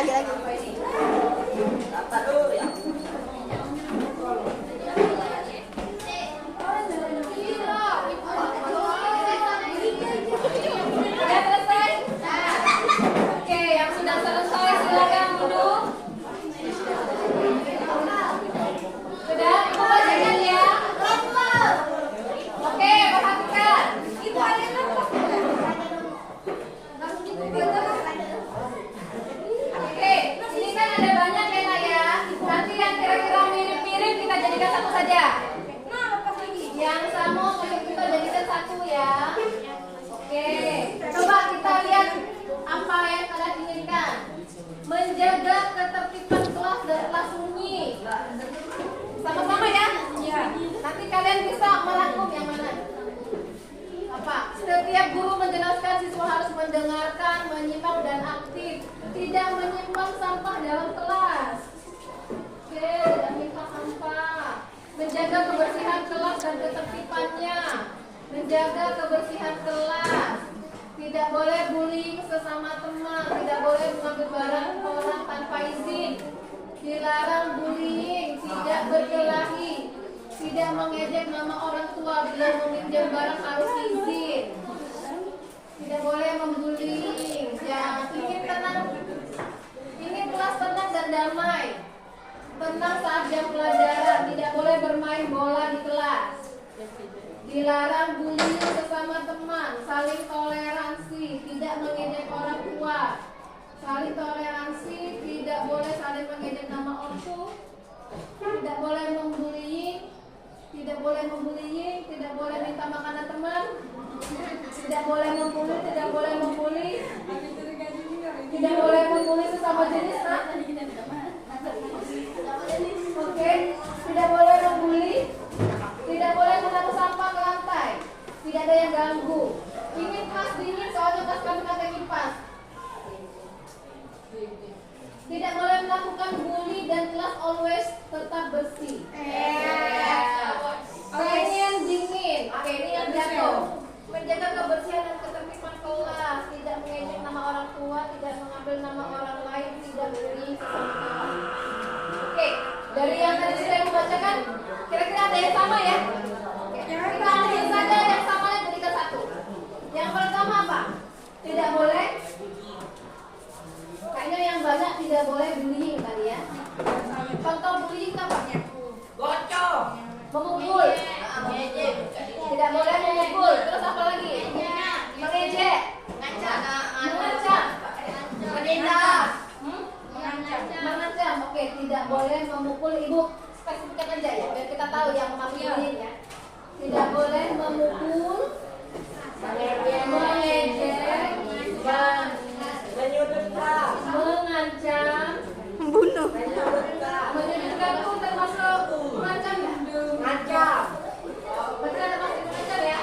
lagi. Sudah selesai? Oke, yang sudah selesai silakan duduk. Sudah, ibu bacakan ya. Oke, perhatikan. Itu ada apa? Oke, ini kan ada banyak ya Nak ya. Nanti yang kira-kira mirip-mirip kita jadikan satu saja. Yang sama kita jadikan satu ya. Oke, coba kita lihat apa yang kalian inginkan. Menjaga ketertiban kelas dan kelas sunyi. Sama-sama ya? Iya. Nanti kalian bisa merangkum yang mana? Apa? Setiap guru menjelaskan siswa harus mendengarkan, menyimak dan aktif. Tidak menyimpan sampah dalam kelas. Oke, tidak menyimpan sampah. Menjaga kebersihan kelas dan ketertibannya. Menjaga kebersihan kelas. Tidak boleh bullying sesama teman. Tidak boleh mengambil barang orang tanpa izin. Dilarang bullying. Tidak berkelahi. Tidak mengejek nama orang tua. Bila meminjam barang harus izin. Tidak boleh membullying. Yang ingin tenang, ingin kelas tenang dan damai. Tenang saat jam pelajaran. Tidak boleh bermain bola di kelas. Dilarang bullying sesama teman. Saling toleransi. Tidak mengejek orang tua. Saling toleransi. Tidak boleh saling mengejek nama ortu. Tidak boleh membullying. Tidak boleh membullying. Tidak boleh minta makanan teman. Tidak boleh membuli. Tidak boleh membuli. Tidak boleh membuli sesama jenis. Nah? Oke, tidak boleh membuli. Tidak boleh menaruh sampah ke lantai. Tidak ada yang ganggu. Ingin kelas dingin soalnya kelas kami pakai kipas. Tidak boleh melakukan bully dan kelas always tetap bersih. Pengen dingin. Oke, ini yang jatuh. Menjaga kebersihan dan ketertiban kelas. Tidak mengejek nama orang tua. Tidak mengambil nama orang lain. Tidak bullying sesama teman. Oke, dari yang tadi saya membacakan, kira-kira ada yang sama ya? Oke, kita ambil saja yang samanya jadikan satu. Yang pertama apa? Tidak boleh. Kayaknya yang banyak tidak boleh bullying tadi ya. Contoh bullying apa? Bocor. Memukul. Tidak boleh memukul. Terus apa lagi? Mengejek. Mengancam. Menghina. Mengancam. Oke, tidak boleh memukul. Ibu spesifikkan aja ya, biar kita tahu yang maksudnya ya. Tidak boleh memukul, mengejek, dan mengancam. Membunuh. Menyudutkan itu termasuk mengancam ya? Mengancam. Berarti ada masuk mengancam ya?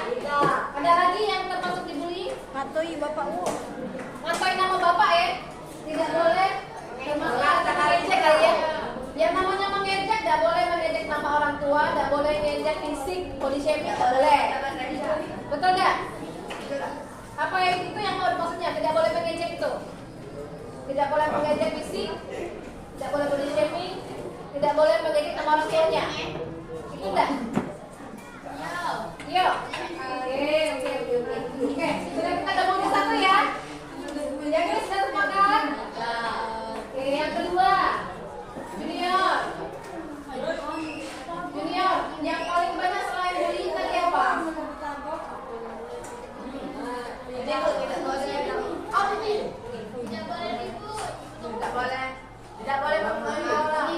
Ada lagi yang termasuk dibully? Matoi bapakmu. Ngatain nama bapak ya? Tidak boleh. Termasuk mengejek kali ya? Yang namanya mengejek, tidak boleh mengejek nama orang tua, tidak boleh mengejek fisik, body shaming, tidak boleh. Betul nggak? Apa itu yang maksudnya? Tidak boleh mengejek itu. Tidak boleh mengejek fisik, tidak boleh body shaming, tidak boleh mengejek nama orang tuanya. Itu enggak? Yo. Oke. Sudah kita gabung di satu ya. Yang ini sudah sepakat. Oke, yang kedua. Junior. Junior, yang paling banyak selain bullying tadi apa? Tidak boleh. Tidak boleh membunuh orang.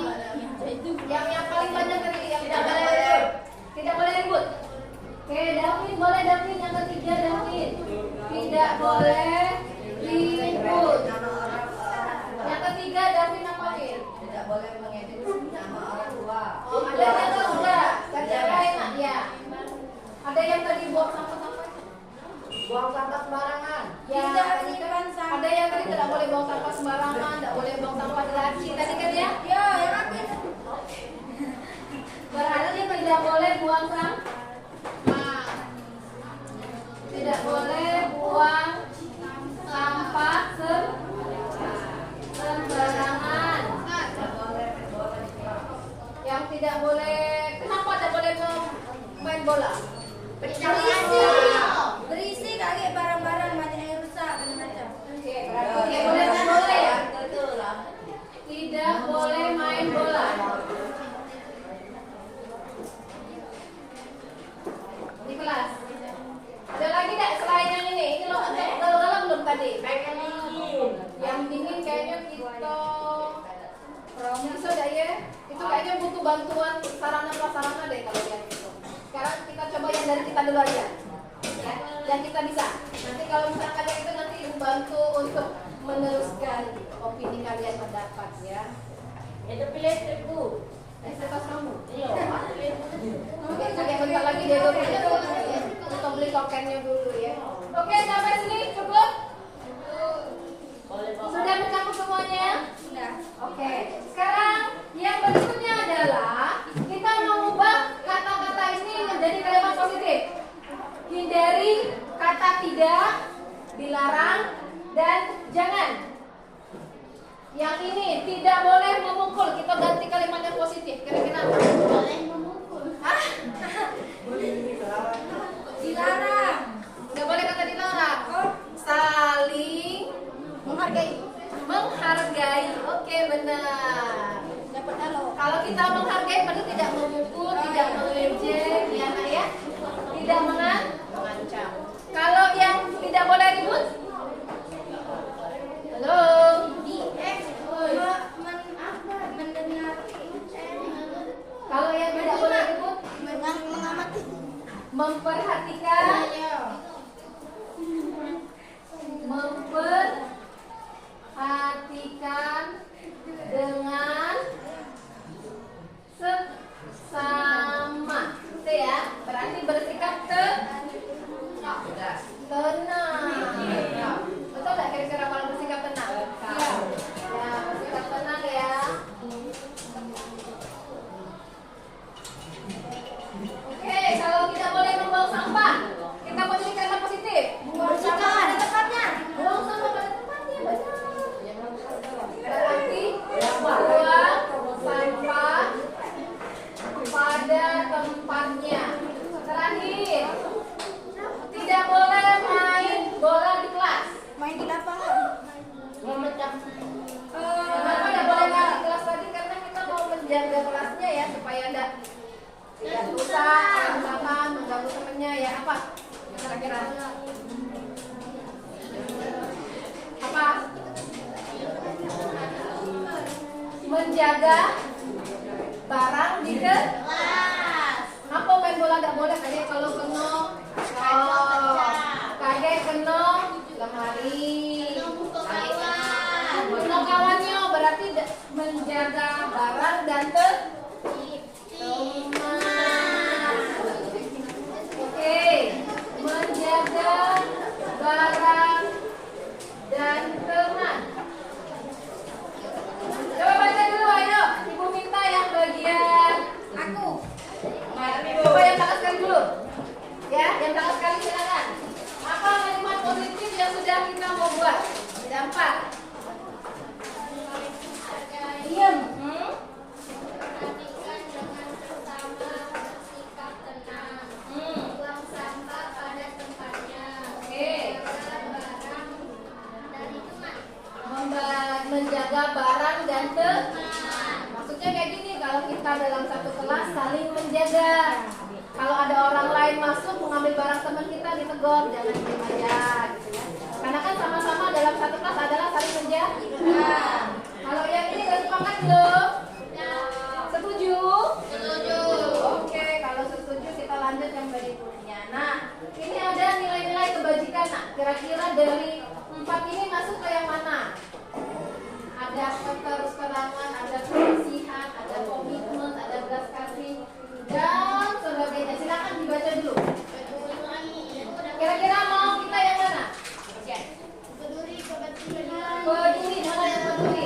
Yang paling banyak tadi yang tidak boleh ribut. Tidak boleh ribut. Oke, David boleh. David yang ketiga David. Tidak boleh ribut. Yang ketiga David ngapain? Tidak boleh mengedit nama orang tua. Oh, ada yang enggak? Cara enak ya. Ada yang tadi buang sampah-sampah. Buang sampah sembarangan. Ya, ada yang tadi tidak boleh buang sampah sembarangan, tidak boleh buang sampah di laci. Tadi kan ya? Ya, yang apa? Berarti tidak boleh buang sampah. Tidak boleh buang sampah sembarangan. main bola. Berisi kali barang-barang banyak yang rusak macam-macam. Oke, berarti tidak boleh main bola ya. Tidak boleh main bola. Di kelas. Ada lagi tidak selain yang ini? Ini loh, galau-galau belum tadi? Yang dingin kayaknya kita sudah ya. Itu kayaknya butuh bantuan sarana prasarana deh kalau yang itu. Sekarang kita coba yang dari kita dulu aja. Ya, yang kita bisa. Nanti kalau misalkan yang itu nanti membantu untuk meneruskan opini kalian pendapat ya. Itu pilih seribu. Setas kamu. Iya. Oke, jadi bentar lagi dia dulu itu untuk beli tokennya dulu ya. Oke, sampai sini cukup. Sudah mencakup semuanya? Sudah. Oke. Sekarang yang berikutnya adalah kita mengubah kata-kata ini menjadi kalimat positif. Hindari kata tidak, dilarang, dan jangan. Yang ini tidak boleh memukul. Kita ganti kalimat yang positif. Kira-kira apa? Boleh memukul. Hah? Dilarang. Nggak boleh kata dilarang. Saling Menghargai. menghargai. Oke, benar. Dapat halo. Kalau kita menghargai berarti tidak memukul, tidak mengejek, ya nak ya. Tidak mengancam. Kalau yang tidak boleh ribut? Halo. Mendengar. Kalau yang tidak boleh ribut? Mengamati. Memperhatikan. Memperhatikan dengan seksama. Itu ya, berarti bersikap tenang. Betul nggak kira-kira kalau bersikap tenang? Ya, bersikap tenang ya. Oke, kalau tidak boleh membuang sampah, kita mau jadi kalimat positif. Buang sampah pada tempatnya. Buang sampah pada tempatnya, benar. Berarti buang sampah pada tempatnya. Terakhir, tidak boleh main bola di kelas. Main di lapangan. Kenapa tidak boleh main di kelas tadi? Karena kita mau menjaga kelasnya ya supaya tidak rusak, misalkan mengganggu temannya ya apa? Kira-kira apa? Menjaga barang di kelas. Apa main bola nggak boleh? Kayak kalau kena kaget kena lemari, kena kawannya berarti menjaga barang dan teman. Oke, menjaga barang dan teman. Coba baca dulu, ayo. Ibu minta yang bagian aku. Coba yang tangan sekali dulu. Ya, yang tangan sekali silakan. Apa kalimat positif yang sudah kita mau buat? Ada 4. Diam. Perhatikan dengan sesama, bersikap tenang. Buang sampah pada tempatnya. Oke. Menjaga barang dan teman. Maksudnya kayak gini, kalau kita dalam satu kelas saling menjaga. Kalau ada orang lain masuk mengambil barang teman kita ditegur, jangan diam aja gitu ya. Karena kan sama-sama dalam satu kelas adalah saling menjaga. Kalau yang ini udah sepakat belum? Setuju? Setuju. Oke, kalau setuju kita lanjut yang berikutnya. Nah, ini ada nilai-nilai kebajikan. Nah, kira-kira dari 4 ini masuk ke yang mana? Ada keterusterangan, ada kebersihan, ada komitmen, ada belas kasih, dan sebagainya. Silakan dibaca dulu. Kira-kira mau kita yang mana? Peduli, mana yang peduli?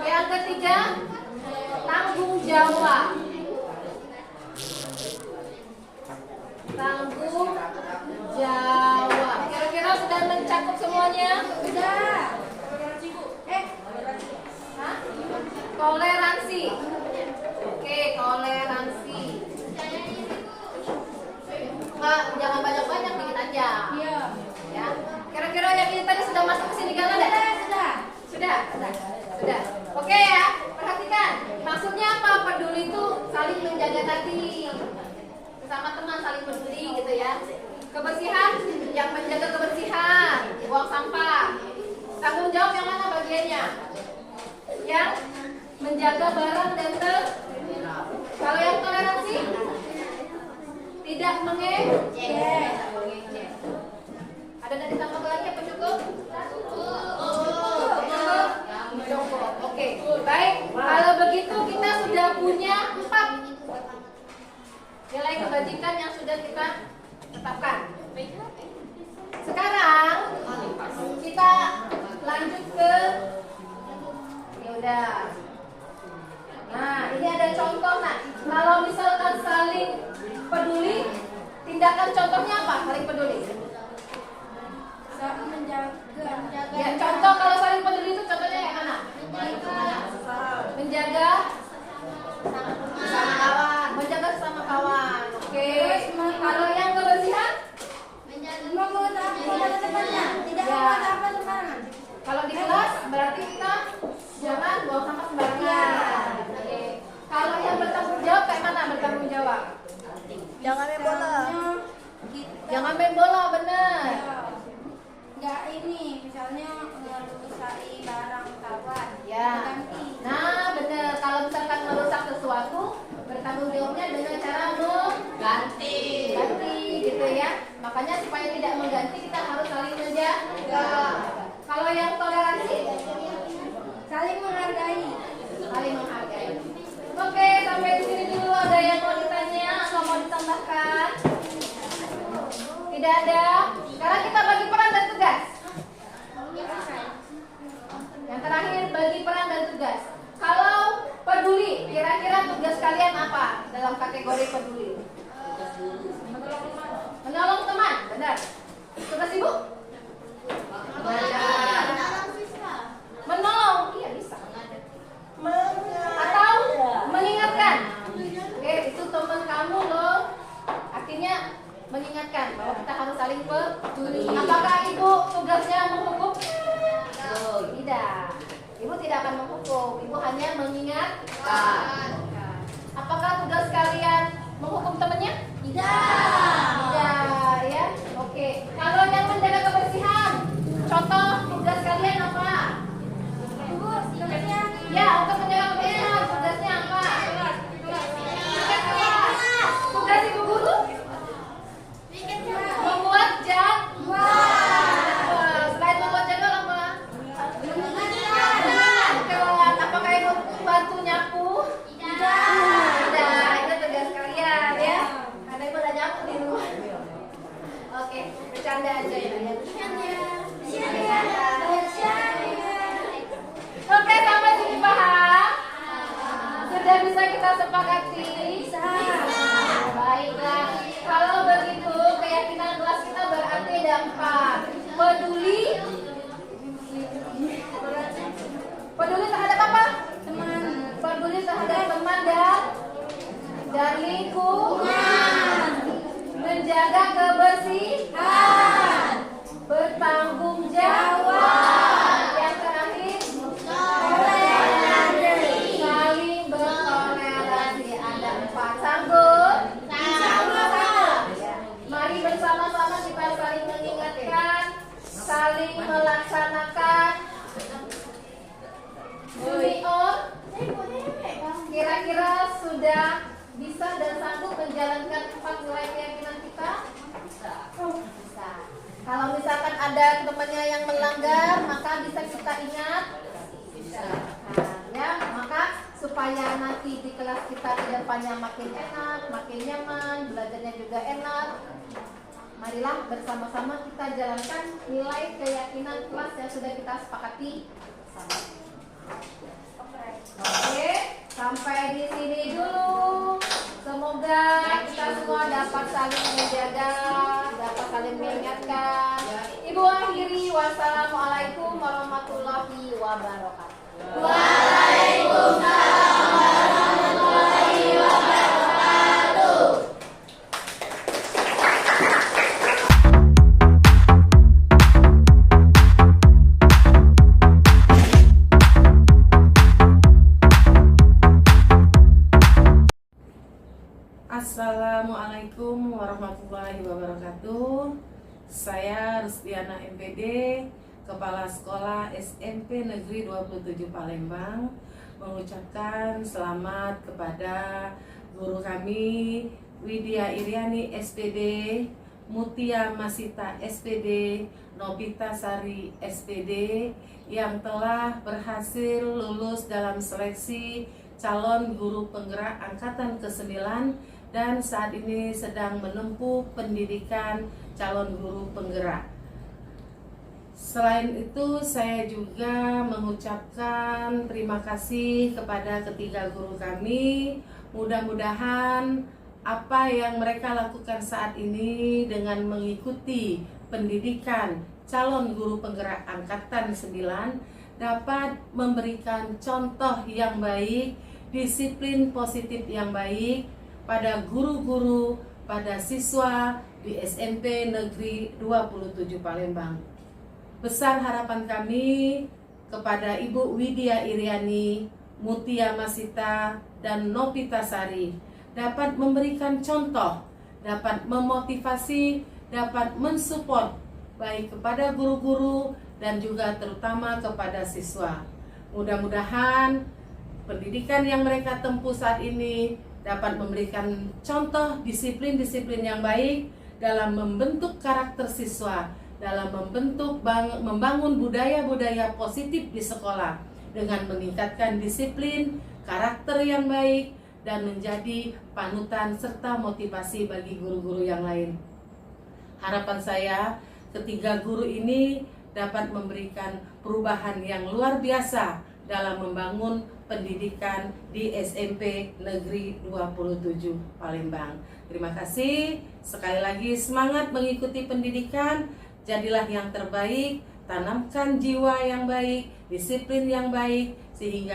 Yang ketiga, tanggung jawab. Tanggung jawab. Kira-kira sudah mencakup semuanya? Sudah. Hah? Toleransi. Oke, toleransi. Nggak, jangan banyak-banyak, dikit aja. Iya. Ya. Kira-kira yang ini tadi sudah masuk ke sini gak ada? Sudah. Sudah. Sudah. Oke ya, perhatikan. Maksudnya apa? Peduli itu saling menjaga tadi. Sesama teman saling peduli gitu ya. Kebersihan, yang menjaga kebersihan, buang sampah. Tanggung jawab yang mana bagiannya? Yang menjaga barang dan kalau yang toleransi tidak mengejek. Ada yang ditambah lagi apa cukup? Cukup. Oke, baik. Kalau begitu kita sudah punya 4 nilai kebajikan yang sudah kita tetapkan. Sekarang kita lanjut ke ya udah. Nah, ini ada contoh. Nah, kalau misalkan saling peduli, tindakan contohnya apa? Saling peduli. Saling menjaga. Ya, contoh kalau saling peduli itu contohnya yang mana? Menjaga sama kawan, menjaga sama kawan. Oke. Kalau yang kebersihan? Memungut apa temannya, tidak Ya. memungut apa sembarangan. Kalau di kelas berarti kita jangan buang sampah sembarangan. Oke. Kalau yang bertanggung jawab kayak mana bertanggung jawab? Jangan main bola. Jangan main bola, bener. Enggak ini, misalnya merusaki barang kawan. Ya. Ganti. Nah, bener. Kalau misalkan merusak sesuatu, bertanggung jawabnya dengan cara mengganti, gitu ya. Makanya supaya tidak mengganti kita harus saling menjaga. Kalau yang toleransi, Saling menghargai. saling menghargai. Oke, sampai di sini dulu. Ada yang mau ditanya atau mau ditambahkan? Tidak ada. Sekarang kita bagi peran dan tugas. Yang terakhir bagi peran dan tugas. Kalau peduli, kira-kira tugas kalian apa dalam kategori peduli? Menolong teman, benar. Tugas ibu? Menolong, iya bisa. Atau mengingatkan. Oke, itu teman kamu loh. Artinya mengingatkan bahwa kita harus saling peduli. Apakah ibu tugasnya menghukum? Tidak. Ibu tidak akan menghukum. Ibu hanya mengingatkan. Apakah tugas kalian menghukum temannya? Tidak, ya. Oke. Kalau yang menjaga kebersihan, contoh tugas kalian apa? Ibu, tugasnya Ya, untuk menjaga kebersihan tugasnya apa? Tugas ibu guru? Membuat jadwal. Selain membuat jadwal apa? Jadwal. Apakah ibu bantu nyapu? Tidak. Itu tugas kalian ya. Karena ibu udah nyapu di rumah. Oke, bercanda aja ya. Oke, sampai sini paham? Sudah bisa kita sepakati? Baiklah. Kalau begitu, keyakinan kelas kita berarti ada 4. Peduli. Peduli terhadap apa? teman. Peduli terhadap teman dan lingkungan. Menjaga kebersihan. Bertanggung jawab. Yang terakhir, saling bertoleransi. Ada 4. Sanggup? Ya. Mari bersama-sama kita saling mengingatkan, saling melaksanakan. Junior, kira-kira sudah bisa dan sanggup menjalankan 4 nilai keyakinan kita? Bisa. Kalau misalkan ada temannya yang melanggar, maka bisa kita ingat. Nah, ya, maka supaya nanti di kelas kita ke depannya makin enak, makin nyaman, belajarnya juga enak. Marilah bersama-sama kita jalankan nilai keyakinan kelas yang sudah kita sepakati. sampai di sini dulu. Semoga kita semua dapat saling menjaga, dapat saling mengingatkan. Ibu akhiri, wassalamualaikum warahmatullahi wabarakatuh. Assalamualaikum warahmatullahi wabarakatuh. Saya Rusdiana MPD, Kepala Sekolah SMP Negeri 27 Palembang, mengucapkan selamat kepada guru kami Widya Iriani SPD, Mutia Masita SPD, Nobita Sari SPD yang telah berhasil lulus dalam seleksi calon guru penggerak angkatan ke-9 dan saat ini sedang menempuh pendidikan calon guru penggerak. Selain itu, saya juga mengucapkan terima kasih kepada ketiga guru kami. Mudah-mudahan apa yang mereka lakukan saat ini dengan mengikuti pendidikan calon guru penggerak angkatan 9 dapat memberikan contoh yang baik, disiplin positif yang baik pada guru-guru, pada siswa di SMP Negeri 27 Palembang. Besar harapan kami kepada Ibu Widya Iriani, Mutia Masita, dan Nobita Sari dapat memberikan contoh, dapat memotivasi, dapat mensupport baik kepada guru-guru dan juga terutama kepada siswa. Mudah-mudahan pendidikan yang mereka tempuh saat ini dapat memberikan contoh disiplin-disiplin yang baik dalam membentuk karakter siswa, dalam membangun budaya-budaya positif di sekolah dengan meningkatkan disiplin, karakter yang baik, dan menjadi panutan serta motivasi bagi guru-guru yang lain. Harapan saya, ketiga guru ini dapat memberikan perubahan yang luar biasa dalam membangun pendidikan di SMP Negeri 27 Palembang. Terima kasih. Sekali lagi semangat mengikuti pendidikan, jadilah yang terbaik, tanamkan jiwa yang baik, disiplin yang baik, sehingga